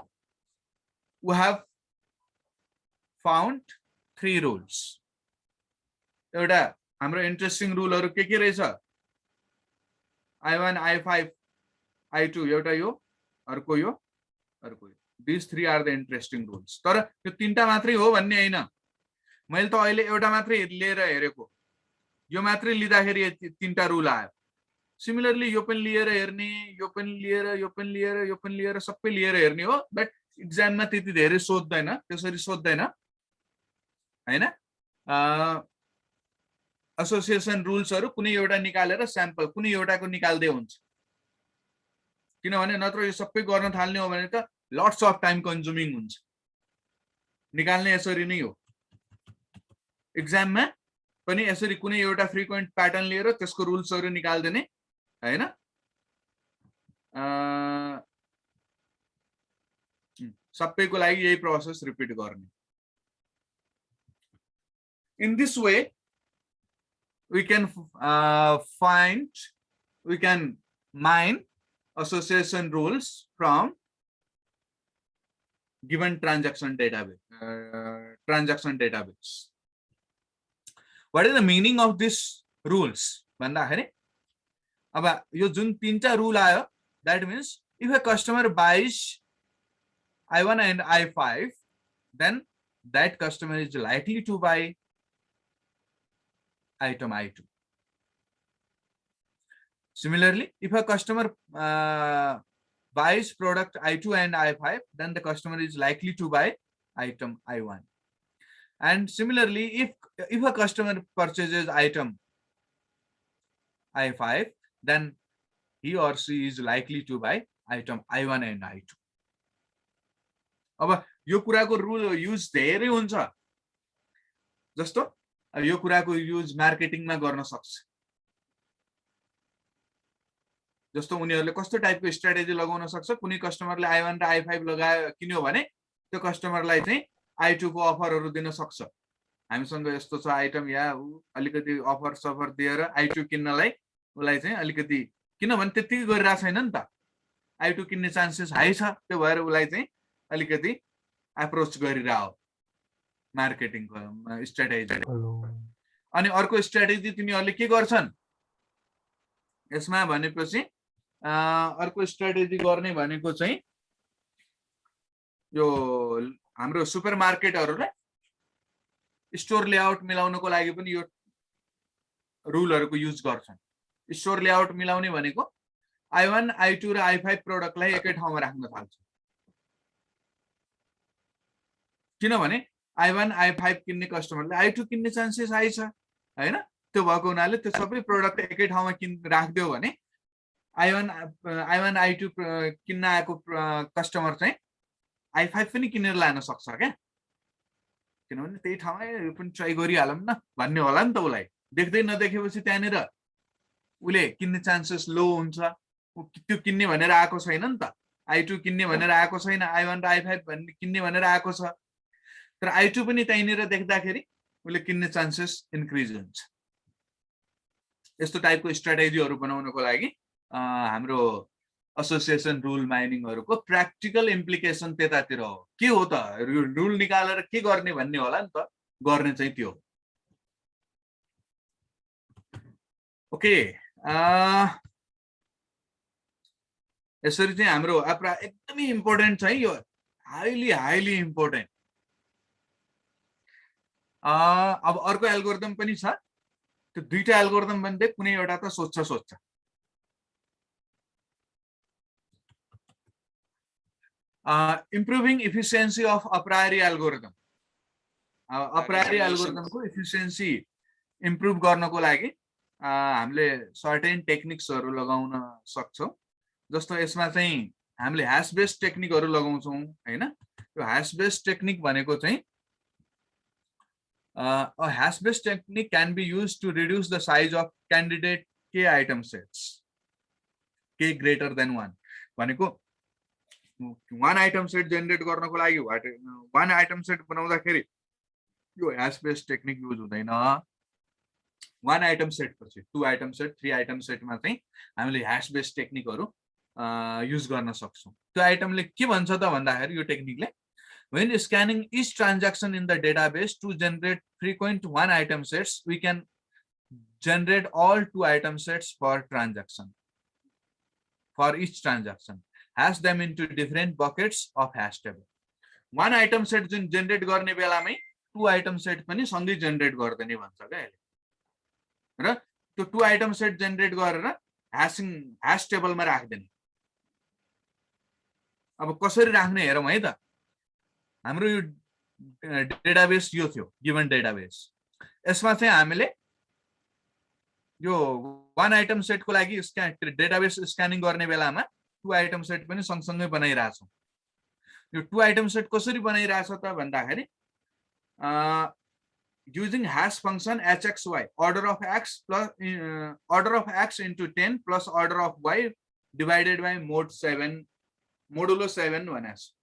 A: we have found 3 rules एउटा हाम्रो इन्ट्रेस्टिङ रुलहरु के रहेछ I1 I5 I2 एउटा यो अर्को यो these 3 are the interesting rules तर यो तीनटा मात्रै हो भन्ने हैन मैले त अहिले एउटा मात्रै लिएर हेरेको यो मात्रै लिँदाखेरि तीनटा रुल आयो सिमिलरली यो पनि लिएर हेर्ने यो पनि लिएर सबै लिएर हेर्ने हो बट एक्जाममा त्यति धेरै सोध्दैन त्यसरी सोध्दैन हैन एसोसिएसन रुल्सहरु कुनै एउटा निकालेर स्याम्पल कुनै एउटाको निकाल्दै हुन्छ किनभने नत्र यो सबै गर्न थाल्ने हो भने त लट्स अफ टाइम कन्ज्युमिङ हुन्छ निकाल्ने यसरी नै हो एक्जाममा पनि यसरी कुनै एउटा फ्रिक्वेन्ट प्याटर्न लिएर त्यसको रुल्सहरु निकाल्दिने हैन सबैको लागि यही प्रोसेस रिपिट गर्ने in this way we can mine association rules from given transaction database what is the meaning of this rules भन्दाखेरि अब यो जुन तीनटा रुल आयो that means if a customer buys I1 and I5 then that customer is likely to buy item I2 similarly if a customer buys product I2 and I5 then the customer is likely to buy item I1 and similarly if a customer purchases item I5 then he or she is likely to buy item I1 and I2 अब यो कुराको रुल युज धेरै हुन्छ जस्तो यो कुराको युज मार्केटिङमा गर्न सक्छ जस्तो उनीहरुले कस्तो टाइपको स्ट्र्याटेजी लगाउन सक्छ कुनै कस्टमरले I1 र I5 लगायो किन्यो भने त्यो कस्टमरलाई चाहिँ I2 को अफरहरु दिन सक्छ हामीसँग यस्तो छ आइटम या अलिकति अफर सफर दिएर I2 किन्नलाई उलाई चाहिँ अलिकति किनभने त्यतिकै गरिरा छैन नि त I2 किन्ने चान्सेस हाई छ त्यो भएर उलाई चाहिँ अलिकति अप्रोच गरिरा हो मार्केटिङको स्ट्र्याटेजी अनि अर्को स्ट्र्याटेजी तिनीहरुले के गर्छन् यसमा भनेपछि अर्को स्ट्र्याटेजी गर्ने भनेको चाहिँ यो हाम्रो सुपरमार्केटहरुले स्टोर लेआउट मिलाउनको लागि पनि यो रुलहरुको युज गर्छन् स्टोर लेआउट मिलाउने भनेको I1 I2 र I5 प्रोडक्टलाई एकै ठाउँमा राख्न थाल्छ किनभने I1 I5 किन्ने कस्टमरले I2 किन्ने चान्सेस हाई छ हैन त्यो भएको हुनाले त्यो सबै प्रोडक्ट एकै ठाउँमा राख्दियो भने I1 I2 किन्न आएको कस्टमर चाहिँ I5 पनि किनेर लान सक्छ के किनभने त्यही ठाउँमा यो पनि ट्राई गरिहालौं न भन्ने होला नि त उलाई देख्दै नदेखेपछि त्यहाँनेर उले किन्ने चान्सेस लो हुन्छ त्यो किन्ने भनेर आएको छैन नि त I2 किन्ने भनेर आएको छैन I1 र I5 किन्ने भनेर आएको छ तर I2 पनि त्यहीनेर देख्दाखेरि उसले किन्ने चान्सेस इन्क्रिज हुन्छ। यस्तो टाइपको स्ट्र्याटेजीहरू बनाउनको लागि हाम्रो एसोसिएसन रुल माइनिङहरूको प्र्याक्टिकल इम्प्लिकेसन त्यतातिर हो। के हो त रुल निकालेर के गर्ने भन्ने होला नि त, गर्ने चाहिँ त्यो। ओके, यसरी चाहिँ हाम्रो एप्रा एकदमै इम्पोर्टेन्ट छ है, यो हाइली इम्पोर्टेन्ट। अब अर्को एल्गोरिदम पनि छ, त्यो दुईटा एल्गोरिदम भन्दै कुनै एउटा त सोध्छ। Improving efficiency of apriori algorithm. Apriori एल्गोरिदमको इफिसियन्सी इम्प्रुभ गर्नको लागि हामीले सर्टेन टेक्निक्सहरू लगाउन सक्छौँ। जस्तो यसमा चाहिँ हामीले ह्यास बेस्ड टेक्निकहरू लगाउँछौँ हैन। यो ह्यास बेस्ड टेक्निक भनेको चाहिँ a hash based technique can be used to reduce the size of candidate k item sets, k greater than 1 भनेको one item set generate गर्नको लागि one item set बनाउँदाखेरि यो hash based technique युज हुँदैन। one item set पछि two item set, three item set मा चाहिँ हामीले hash based टेक्निकहरू युज गर्न सक्छौँ। त्यो आइटमले के भन्छ त भन्दाखेरि यो टेक्निकले, when scanning each transaction in the database to generate frequent one item sets, we can generate all two item sets for transaction. For each transaction, hash them into different buckets of hash table. One item set generate गर्ने बेलामै two item set पनि सँगै generate गर्दैन भन्छ क्या यसले। र त्यो two item set generate गरेर hash table मा राख्दैन। अब कसरी राख्ने हेरौँ है त। हाम्रो यो डेटाबेस यो थियो, गिभन डेटाबेस। यसमा चाहिँ हामीले यो one item set को लागि डेटाबेस स्क्यानिङ गर्ने बेलामा two item set पनि सँगसँगै बनाइरहेछौँ। यो two item set कसरी बनाइरहेछ त भन्दाखेरि using hash function hxy, order of x into 10 plus order of y divided by mod 7 modulo 7 भनेछ।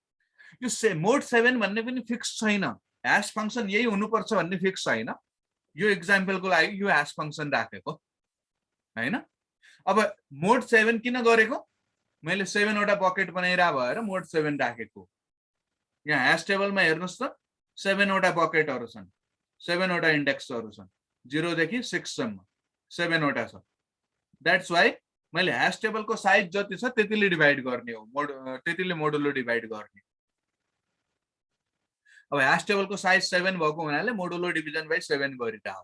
A: यो मोड 7 भन्ने पनि फिक्स छैन, ह्याश फंक्सन यही हुनुपर्छ भन्ने फिक्स छैन। यो एक्जाम्पलको लागि यो ह्याश फंक्सन राखेको हैन। अब मोड 7 किन गरेको, मैले 7 वटा बकेट बनाइरा भएर मोड 7 राखेको। यहाँ ह्याश टेबलमा हेर्नुस् त 7 वटा बकेटहरु छन्, 7 वटा इन्डेक्सहरु छन्, 0 देखि 6 सम्म 7 वटा छ। दैट्स व्हाई मैले ह्याश टेबलको साइज जति छ त्यतिले डिभाइड गर्ने हो, त्यतिले मोडुलो डिभाइड गर्ने। अब ह्याश टेबलको साइज 7 भएको हुनाले मोडुलो डिभिजन बाइ 7 गरिरा हो।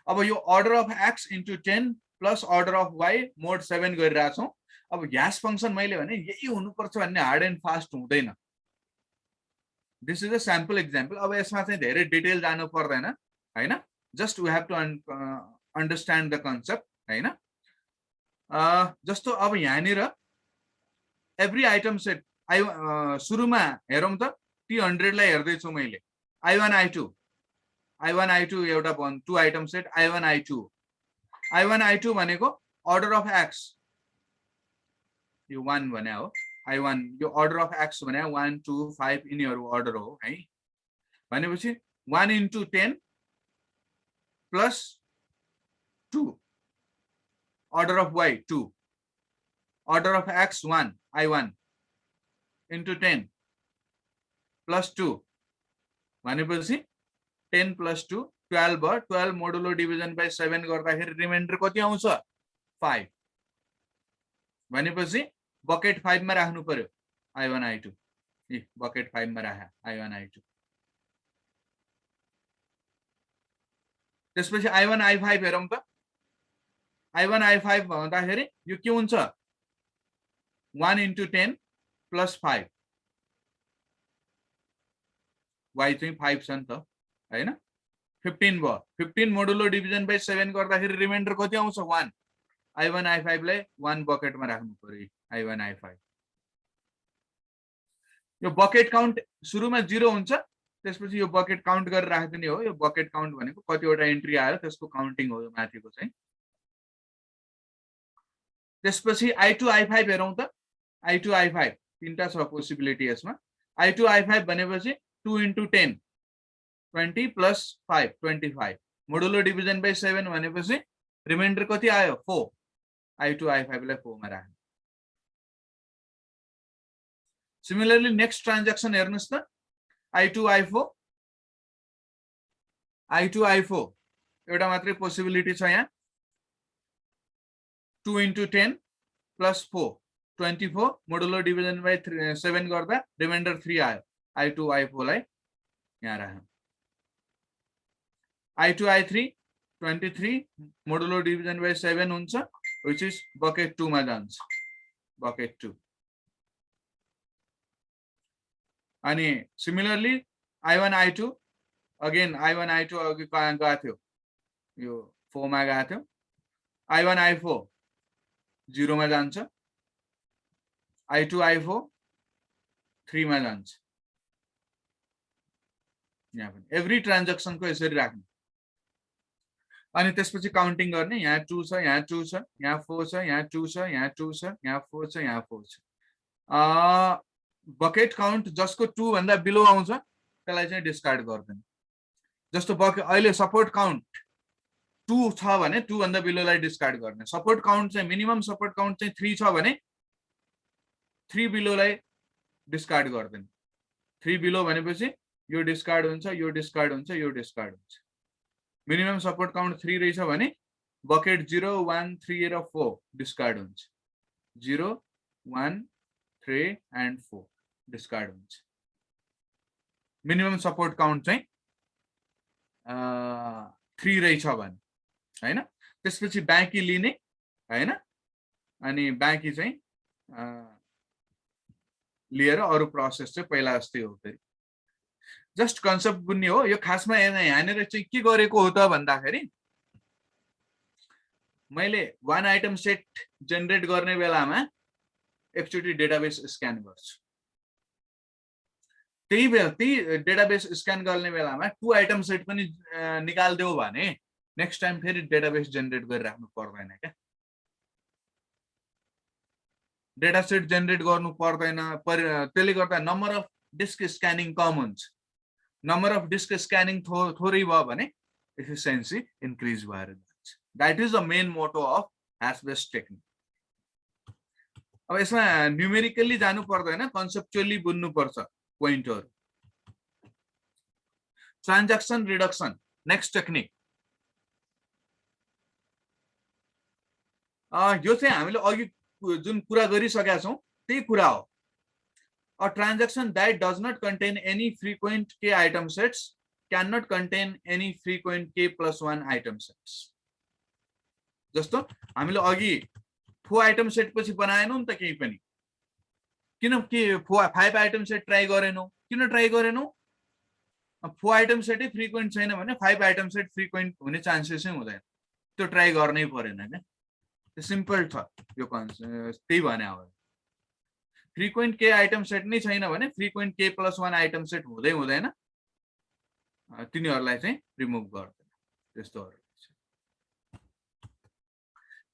A: अब यो order of x into 10 plus order of y mod 7 गरिरा छौं। अब ह्याश फंक्सन मैले भने यही हुनुपर्छ भन्ने हार्ड एन्ड फास्ट हुँदैन। This is a sample example. अब यसमा चाहिँ धेरै डिटेल जानु पर्दैन हैन, just we have to understand the concept हैन। जस्तो अब यहाँनिर एभ्री आइटम सेट सुरुमा हेरौँ त T100 लाई हेर्दै छु मैले। I1 I2 एउटा to item set I1 I2 भनेको अर्डर अफ x यो 1 भने हो। I1 यो अर्डर अफ x भने 1 2 5 यिनीहरु अर्डर हो है। भनेपछि 1 into 10 plus 2 order of y 2 order of x 1 I1 into 10 plus 2 भनेपछि 10 plus 2 12 भयो। 12 मोडुलो डिभिजन बाइ 7 गर्दाखेरि रिमाइन्डर कति आउँछ 5 भनेपछि बकेट 5 मा राख्नु पर्यो I1 I2। बकेट 5 मा राखे I1 I2। त्यसपछि I1 I5 हेरौँ त। I1 I5 भन्दाखेरि यो के हुन्छ 1 इन्टु 10 प्लस 5 y चाहिँ 5 छ नि त हैन। 15 भयो। 15 मोडुलो डिभिजन बाइ 7 गर्दाखेरि रिमाइन्डर कति आउँछ 1। I1 I5 लाई 1 बकेटमा राख्नु पर्यो I1 I5। यो बकेट काउन्ट सुरुमा 0 हुन्छ, त्यसपछि यो बकेट काउन्ट गरेर राख्दिने हो। यो बकेट काउन्ट भनेको कतिवटा एन्ट्री आयो त्यसको काउन्टिङ हो यो माथिको चाहिँ। त्यसपछि I2 I5 हेरौँ त। I2 I5 तीनटा छ पोसिबिलिटी यसमा। I2 I5 भनेपछि 2 into 10 20 plus 5 25 modulo division by 7 भनेपछि रिमाइन्डर कति आयो 4 I2 I5 लाई 4 मा राख्नु सिमिलरली नेक्स्ट ट्रान्ज्याक्सन हेर्नुस् त I2 I4 एउटा मात्रै पोसिबिलिटी छ यहाँ 2 into 10 plus 4 24 modulo division by 7 गर्दा रिमाइन्डर 3 आयो I2 I4 लाई यहाँ राख्नु I2 I3 23 modulo division by 7 हुन्छ which is bucket 2 मा जान्छ bucket 2 अनि similarly I1 I2 again I1 I2 अघि कहाँ गएको थियो यो 4 मा गएको थियो I1 I4 0 मा जान्छ I2 I4 3 मा जान्छ यहाँ पनि एभ्री ट्रान्ज्याक्सन को यसरी राख्नु अनि त्यसपछि काउन्टिङ गर्ने यहाँ 2 छ यहाँ 2 छ यहाँ 4 छ यहाँ 2 छ यहाँ 2 छ यहाँ 4 छ यहाँ 4 छ बकेट काउन्ट जसको 2 भन्दा बिलो आउँछ त्यसलाई चाहिँ डिस्कार्ड गर्दैन जस्तो बकेट अहिले सपोर्ट काउन्ट 2 छ भने 2 भन्दा बिलोलाई डिस्कार्ड गर्ने सपोर्ट काउन्ट चाहिँ मिनिमम सपोर्ट काउन्ट चाहिँ 3 छ भने 3 बिलोलाई डिस्कार्ड गर्दैन 3 बिलो भनेपछि यो डिस्कार्ड हुन्छ यो डिस्कार्ड हुन्छ यो डिस्कार्ड हुन्छ मिनिमम सपोर्ट काउन्ट 3 रहेछ भने बकेट 0 1 3 र 4 डिस्कार्ड हुन्छ 0 1 3 and 4 डिस्कार्ड हुन्छ मिनिमम सपोर्ट काउन्ट चाहिँ 3 रहेछ भने हैन त्यसपछि बाँकी लिने हैन अनि बाँकी चाहिँ लिएर अरु प्रोसेस चाहिँ पहिला जस्तै हो फेरि जस्ट कन्सेप्ट बुझ्ने हो यो खासमा यहाँनिर चाहिँ के गरेको हो त भन्दाखेरि मैले 1 आइटम सेट जेनेरेट गर्ने बेलामा एकचोटी डेटाबेस स्क्यान गर्छु त्यही डेटाबेस स्क्यान गर्ने बेलामा 2 आइटम सेट पनि निकाल्दियो भने नेक्स्ट टाइम फेरि डेटाबेस जेनेरेट गरिराख्नु पर्दैन क्या डेटा सेट जेनेरेट गर्नु पर्दैन त्यसले गर्दा नम्बर अफ डिस्क स्क्यानिङ कम हुन्छ नम्बर अफ डिस्क स्क्यानिङ थोरै भयो भने एफिसिएन्सी इन्क्रिज भएर जान्छ that is the main motto of hash based technique अब यसमा न्यूमेरिकली जानु पर्दैन कन्सेप्चुअली बुझ्नु पर्छ पोइन्टहरु ट्रान्ज्याक्सन रिडक्सन नेक्स्ट टेक्निक यो चाहिँ हामीले अघि जुन कुरा गरिसकेका छौं त्यही कुरा हो A transaction that does not contain any frequent k item sets cannot contain any frequent k plus 1 item sets. जस्तो हामीले अघि 4 आइटम सेट पछि बनाएनौ नि त केही पनि किन के 5 आइटम सेट ट्राई गरेनौ किन ट्राई गरेनौ 4 आइटम सेटै फ्रिक्वेन्ट छैन भने 5 आइटम सेट फ्रिक्वेन्ट हुने चान्सेस नै हुँदैन त्यो ट्राई गर्नै पर्दैन हैन त्यो सिम्पल छ यो कन्सेप्ट त्यही भने हो फ्रिक्वेन्ट के आइटम सेट नै छैन भने फ्रिक्वेन्ट के प्लस 1 आइटम सेट हुँदै हुँदैन तिनीहरुलाई चाहिँ रिमुभ गर्दैन त्यस्तोहरु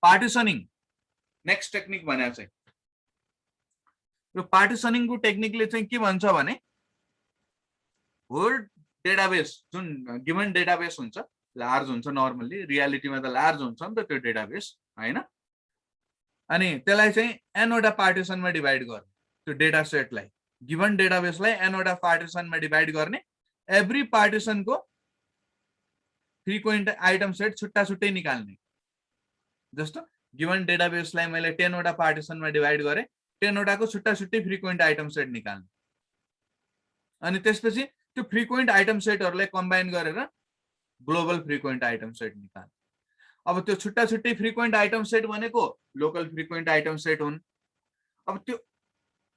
A: पार्टिसनिङ नेक्स्ट टेक्निक भने चाहिँ यो पार्टिसनिङ को टेक्निकले चाहिँ के भन्छ भने होल डेटाबेस जुन गिवन डेटाबेस हुन्छ लार्ज हुन्छ नर्मली रियालिटीमा त लार्ज हुन्छ नि त त्यो डेटाबेस हैन अनि त्यसलाई चाहिँ n वटा पार्टिसनमा डिवाइड गर्ने त्यो डेटा सेटलाई गिवन डेटाबेसलाई n वटा पार्टिसनमा डिवाइड गर्ने एभ्री पार्टिसनको फ्रिक्वेन्ट आइटम सेट छुट्टा छुट्टै निकाल्ने जस्तो गिवन डेटाबेसलाई मैले 10 वटा पार्टिसनमा डिवाइड गरे 10 वटाको छुट्टा छुट्टै फ्रिक्वेन्ट आइटम सेट निकाल्ने अनि त्यसपछि त्यो फ्रिक्वेन्ट आइटम सेटहरुलाई कम्बाइन गरेर ग्लोबल फ्रिक्वेन्ट आइटम सेट निकाल्ने अब त्यो छुट्टा छुट्टै फ्रिक्वेन्ट आइटम सेट भनेको लोकल फ्रिक्वेन्ट आइटम सेट हुन् अब त्यो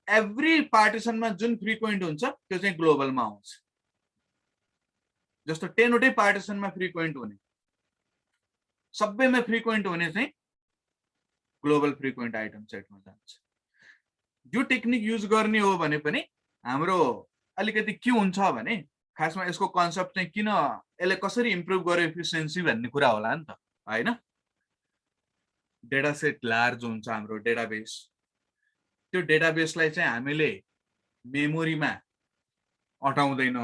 A: एभ्री पार्टिसनमा जुन फ्रिक्वेन्ट हुन्छ त्यो चाहिँ ग्लोबलमा आउँछ जस्तो 10 वटै पार्टिसनमा फ्रिक्वेन्ट हुने सबैमा फ्रिक्वेन्ट हुने चाहिँ ग्लोबल फ्रिक्वेन्ट आइटम सेटमा जान्छ यो टेक्निक युज गर्ने हो भने पनि हाम्रो अलिकति के हुन्छ भने खासमा यसको कन्सेप्ट चाहिँ किन यसले कसरी इम्प्रुभ गर्यो एफिसिएन्सी भन्ने कुरा होला नि त हैन डेटा सेट लार्ज हुन्छ हाम्रो डेटाबेस त्यो डेटाबेसलाई चाहिँ हामीले मेमोरीमा अटाउँदैन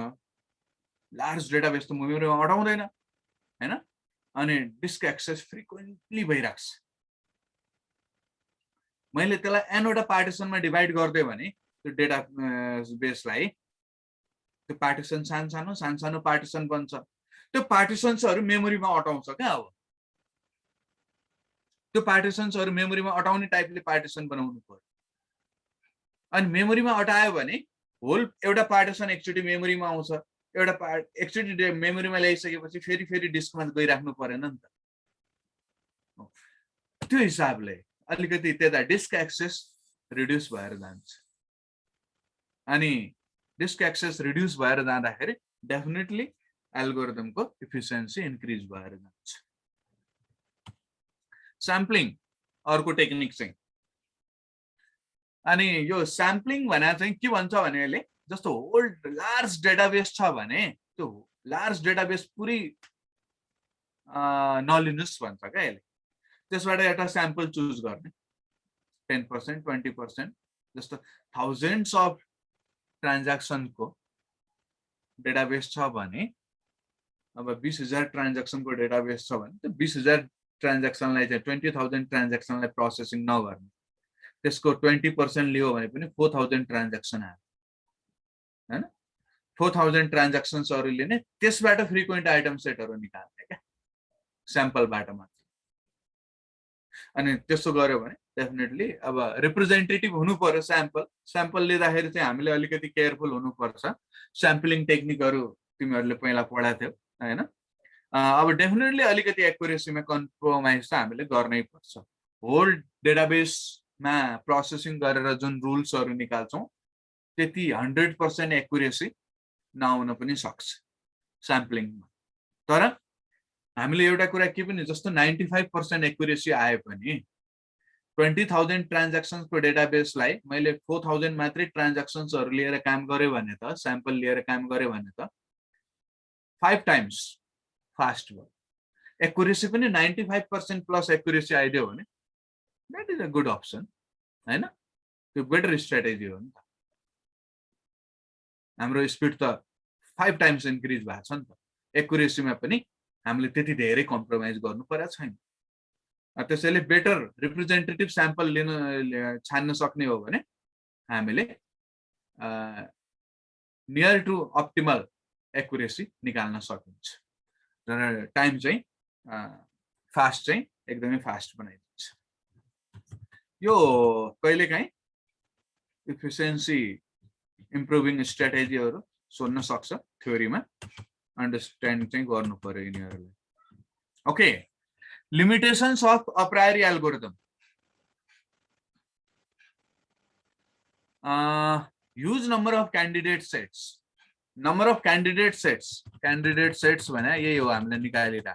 A: लार्ज डेटाबेस त मेमोरीमा अटाउँदैन हैन अनि डिस्क एक्सेस फ्रिक्वेन्टली भइराख्छ मैले त्यसलाई एनवटा पार्टिसनमा डिभाइड गर्दै भने त्यो डेटा बेसलाई त्यो पार्टिसन सानो पार्टिसन बन्छ त्यो पार्टिसन्सहरु मेमोरीमा अटाउँछ क्या अब त्यो पार्टिसन्सहरु मेमोरीमा अटाउने टाइपले पार्टिसन बनाउनु पर्यो अनि मेमोरीमा अटायो भने होल एउटा पार्टिसन एकचोटी मेमोरीमा आउँछ एउटा एकचोटी मेमोरीमा ल्याइसकेपछि फेरि डिस्कमा गइराख्नु परेन नि त त्यो हिसाबले अलिकति त्यता डिस्क एक्सेस रिड्युस भएर जान्छ अनि डिस्क एक्सेस रिड्युस भएर जाँदाखेरि डेफिनेटली एल्गोरिदमको इफिसिएन्सी इन्क्रिज भएर जान्छ स्याम्पलिङ अर्को टेक्निक चाहिँ अनि यो स्याम्पलिङ भने चाहिँ के भन्छ भने अहिले जस्तो होल लार्ज डेटाबेस छ भने त्यो लार्ज डेटाबेस पुरै नलिनुस् भन्छ क्या यसले त्यसबाट एउटा स्याम्पल चुज गर्ने 10% 20% जस्तो थाउजन्ड्स अफ ट्रान्ज्याक्सनको डेटाबेस छ भने अब 20,000 ट्रान्ज्याक्सनको डेटाबेस छ भने त्यो 20,000 ट्रान्ज्याक्सनलाई चाहिँ 20,000 ट्रान्ज्याक्सनलाई प्रोसेसिङ नगर्ने त्यसको 20% लियो भने पनि 4,000 ट्रान्ज्याक्सन आयो हैन 4,000 ट्रान्ज्याक्सन्सहरु लिने त्यसबाट फ्रिक्वेन्ट आइटम सेटहरु निकाल्ने क्या स्याम्पलबाट मात्र अनि त्यसो गर्यो भने डेफिनेटली अब रिप्रेजेन्टेटिभ हुनु पर्यो स्याम्पल लिँदाखेरि चाहिँ हामीले अलिकति केयरफुल हुनु पर्छ स्याम्पलिङ टेक्निकहरु तिमीहरुले पहिला पढाएको थियौ हैन अब डेफिनेटली अलिकति एक्युरेसीमा कम्प्रोमाइज त हामीले गर्नै पर्छ होल डेटाबेसमा प्रोसेसिङ गरेर जुन रुल्सहरु निकाल्छौं त्यति 100% एक्युरेसी नआउन पनि सक्छ स्याम्पलिङमा तर हामीले एउटा कुरा के पनि जस्तो 95% एक्युरेसी आए पनि 20,000 ट्रान्ज्याक्सन्सको डेटाबेसलाई मैले 4,000 मात्रै ट्रान्ज्याक्सन्सहरु लिएर काम गरे भने त स्याम्पल लिएर काम गरे भने त 5 टाइम्स फास्ट भयो एक्युरेसी पनि 95% प्लस एक्युरेसी आइदियो भने that is a good option हैन त्यो बेटर स्ट्र्याटेजी हो नि त हाम्रो स्पिड त 5 टाइम्स इन्क्रिज भएको छ नि त एक्युरेसीमा पनि हामीले त्यति धेरै कम्प्रोमाइज गर्नु परेको छैन त्यसैले बेटर रिप्रेजेन्टेटिभ स्याम्पल लिन छान्न सक्ने हो भने हामीले नियर टु अप्टिमल एक्युरेसी निकाल्न सकिन्छ र टाइम चाहिँ फास्ट चाहिँ एकदमै फास्ट बनाइदिन्छ यो कहिलेकाहीँ इफिसिएन्सी इम्प्रुभिङ स्ट्र्याटेजीहरु सोध्न सक्छ थ्योरीमा अन्डरस्ट्यान्ड चाहिँ गर्नु पर्यो यिनीहरुले okay limitations of apriori algorithm huge number of candidate sets candidate sets भने यही हो हामीले निकालेर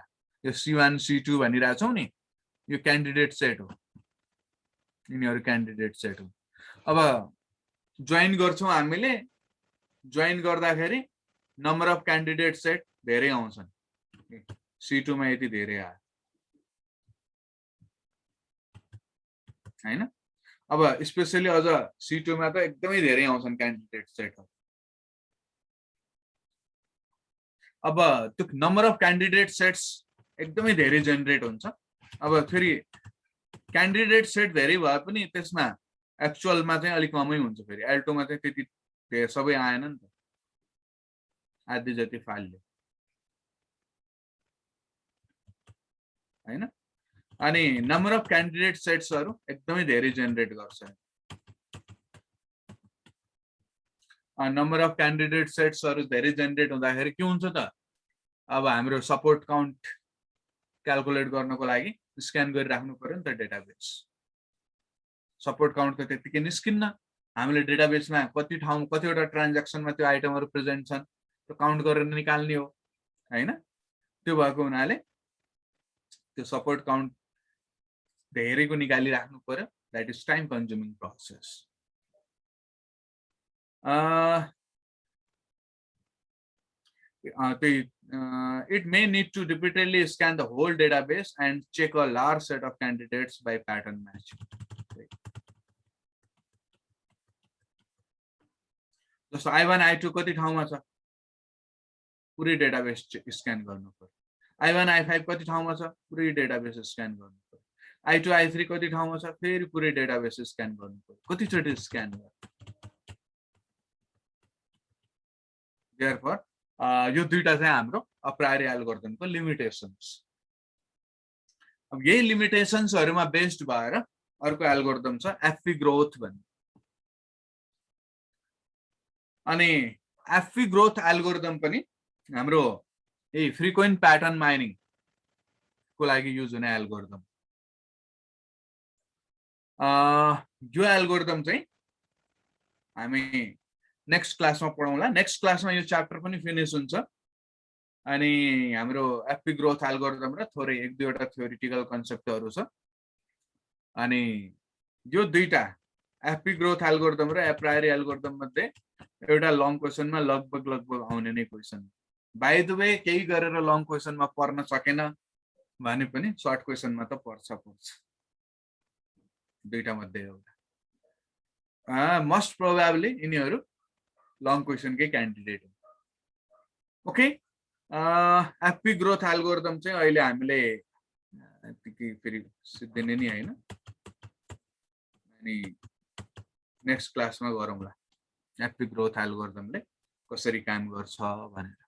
A: यो C1 C2 भनिरहेको छौं नि यो क्यान्डिडेट सेट हो यिनीहरु क्यान्डिडेट सेट हो अब जोइन गर्छौं हामीले जोइन गर्दाखेरि नम्बर अफ क्यान्डिडेट सेट धेरै आउँछन् C2 मा यति धेरै आयो हैन अब स्पेशली अझ C2 मा त एकदमै धेरै आउँछन् क्यान्डिडेट सेटहरु अब त्यो नम्बर अफ क्यान्डिडेट सेट्स एकदमै धेरै जेनेरेट हुन्छ अब फेरि क्यान्डिडेट सेट धेरै भए पनि त्यसमा एक्चुअलमा चाहिँ अलिक कमै हुन्छ फेरि एल्टोमा चाहिँ त्यति धेरै सबै आएन नि त आदि जति फाल्यो हैन अनि नम्बर अफ क्यान्डिडेट सेट्सहरु एकदमै धेरै जेनेरेट गर्छ नम्बर अफ क्यान्डिडेट सेट्सहरु धेरै जेनेरेट हुँदाखेरि के हुन्छ त अब हाम्रो सपोर्ट काउन्ट क्याल्कुलेट गर्नको लागि स्क्यान गरिराख्नु पर्यो नि त डेटाबेस सपोर्ट काउन्ट त त्यतिकै निस्किन्न हामीले डेटाबेसमा कति ठाउँ कतिवटा ट्रान्ज्याक्सनमा त्यो आइटमहरु प्रेजेन्ट छन् त्यो काउन्ट गरेर निकाल्ने हो हैन त्यो भएको हुनाले त्यो सपोर्ट काउन्ट धेरैको निकालिराख्नु पर्यो that is time consuming process it may need to repeatedly scan the whole database and check a large set of candidates by pattern matching. जस्तो I1 I2 कति ठाउँमा छ पुरै डेटाबेस स्क्यान गर्नु पर्यो। I1 I5 कति ठाउँमा छ पुरै डेटाबेस स्क्यान गर्नु पर्यो। I2 I3 कति ठाउँमा छ फेरि पुरै डेटाबेस स्क्यान गर्नु पर्यो। कतिचोटि स्क्यान गर्नु। Therefore यो दुईटा चाहिँ हाम्रो अप्रायरी एल्गोरिदमको लिमिटेशन्स। अब यही लिमिटेशन्सहरुमा बेस्ड भएर अर्को एल्गोरिदम छ FP ग्रोथ भन्ने। अनि FP ग्रोथ एल्गोरिदम पनि हाम्रो यही फ्रिक्वेन्ट प्याटर्न माइनिङ को लागि युज हुने एल्गोरिदम। यो एल्गोरिदम चाहिँ हामी नेक्स्ट क्लासमा पढौँला। नेक्स्ट क्लासमा यो च्याप्टर पनि फिनिश हुन्छ। अनि हाम्रो FP ग्रोथ एल्गोरिदम र थोरै एक दुईवटा थ्योरिटिकल कन्सेप्टहरु छ। अनि यो दुईटा FP ग्रोथ एल्गोरिदम र अप्रायरी एल्गोरिदम मध्ये एउटा लङ क्वेशनमा लगभग आउने नै क्वेशन। बाइ द वे केही गरेर लङ क्वेशनमा पर्न सकेन भने पनि सर्ट क्वेशनमा त पर्छ। दुईटा मध्ये एउटा मोस्ट प्रोबेबली यिनीहरु लङ क्वेशनकै क्यान्डिडेट हो। ओके, FP ग्रोथ एल्गोरिदम चाहिँ अहिले हामीले फेरि सिद्धिने नि हैन। अनि नेक्स्ट क्लासमा गरौँला FP ग्रोथ एल्गोरिदमले कसरी काम गर्छ भनेर।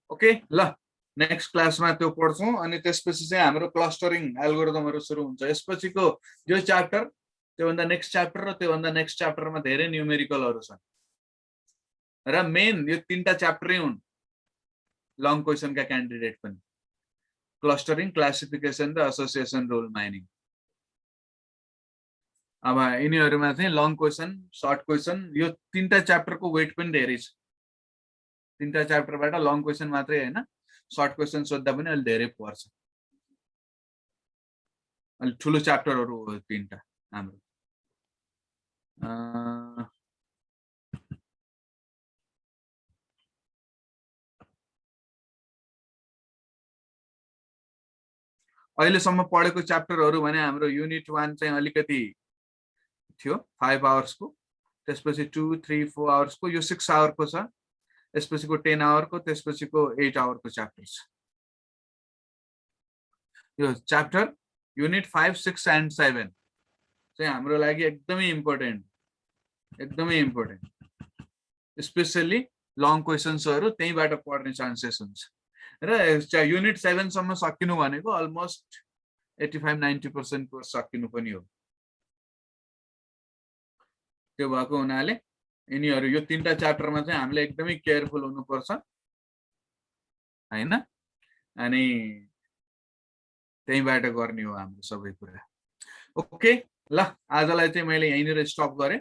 A: ओके ल, नेक्स्ट क्लासमा त्यो पढ्छौं। अनि त्यसपछि चाहिँ हाम्रो क्लस्टरिङ एल्गोरिदमहरु सुरु हुन्छ। यसपछिको यो च्याप्टर, त्योभन्दा नेक्स्ट च्याप्टर र त्योभन्दा नेक्स्ट च्याप्टरमा धेरै न्युमेरिकलहरु छन् र मेन यो तीनटा च्याप्टरै हुन् लङ क्वेशनका क्यान्डिडेट पनि। क्लस्टरिङ, क्लासिफिकेसन र एसोसिएसन रुल माइनिङ। अब यिनीहरुमा चाहिँ लङ क्वेशन, सर्ट क्वेशन, यो तीनटा च्याप्टरको वेट पनि धेरै छ। तीनटा च्याप्टरबाट लङ क्वेशन मात्रै हैन, सर्ट क्वेशन सोध्दा पनि अलि धेरै पर्छ। अलि ठुलो च्याप्टरहरु हो तीनटा हाम्रो। अहिलेसम्म पढेको च्याप्टरहरु भने हाम्रो युनिट 1 चाहिँ अलिकति थियो 5 आवर्सको, त्यसपछि 2, 3, 4 आवर्सको, यो 6 आवरको छ, त्यसपछिको 10 आवरको, त्यसपछिको 8 आवरको च्याप्टर छ। यो च्याप्टर युनिट 5, 6 एन्ड 7 चाहिँ हाम्रो लागि एकदमै इम्पोर्टेन्ट, स्पेशली लङ क्वेशन्सहरु त्यहीबाट पढ्ने चान्सेस हुन्छ। र युनिट 7 सम्म सकिनु भनेको अलमोस्ट 85-90% कोर्स सकिनु पनि हो। त्यो भएको हुनाले यिनीहरु यो तीनटा च्याप्टरमा चाहिँ हामीले एकदमै केयरफुल हुनुपर्छ हैन। अनि त्यहीबाट गर्ने हो हाम्रो सबै कुरा। ओके ल, आजलाई चाहिँ मैले यहीँनिर स्टप गरे।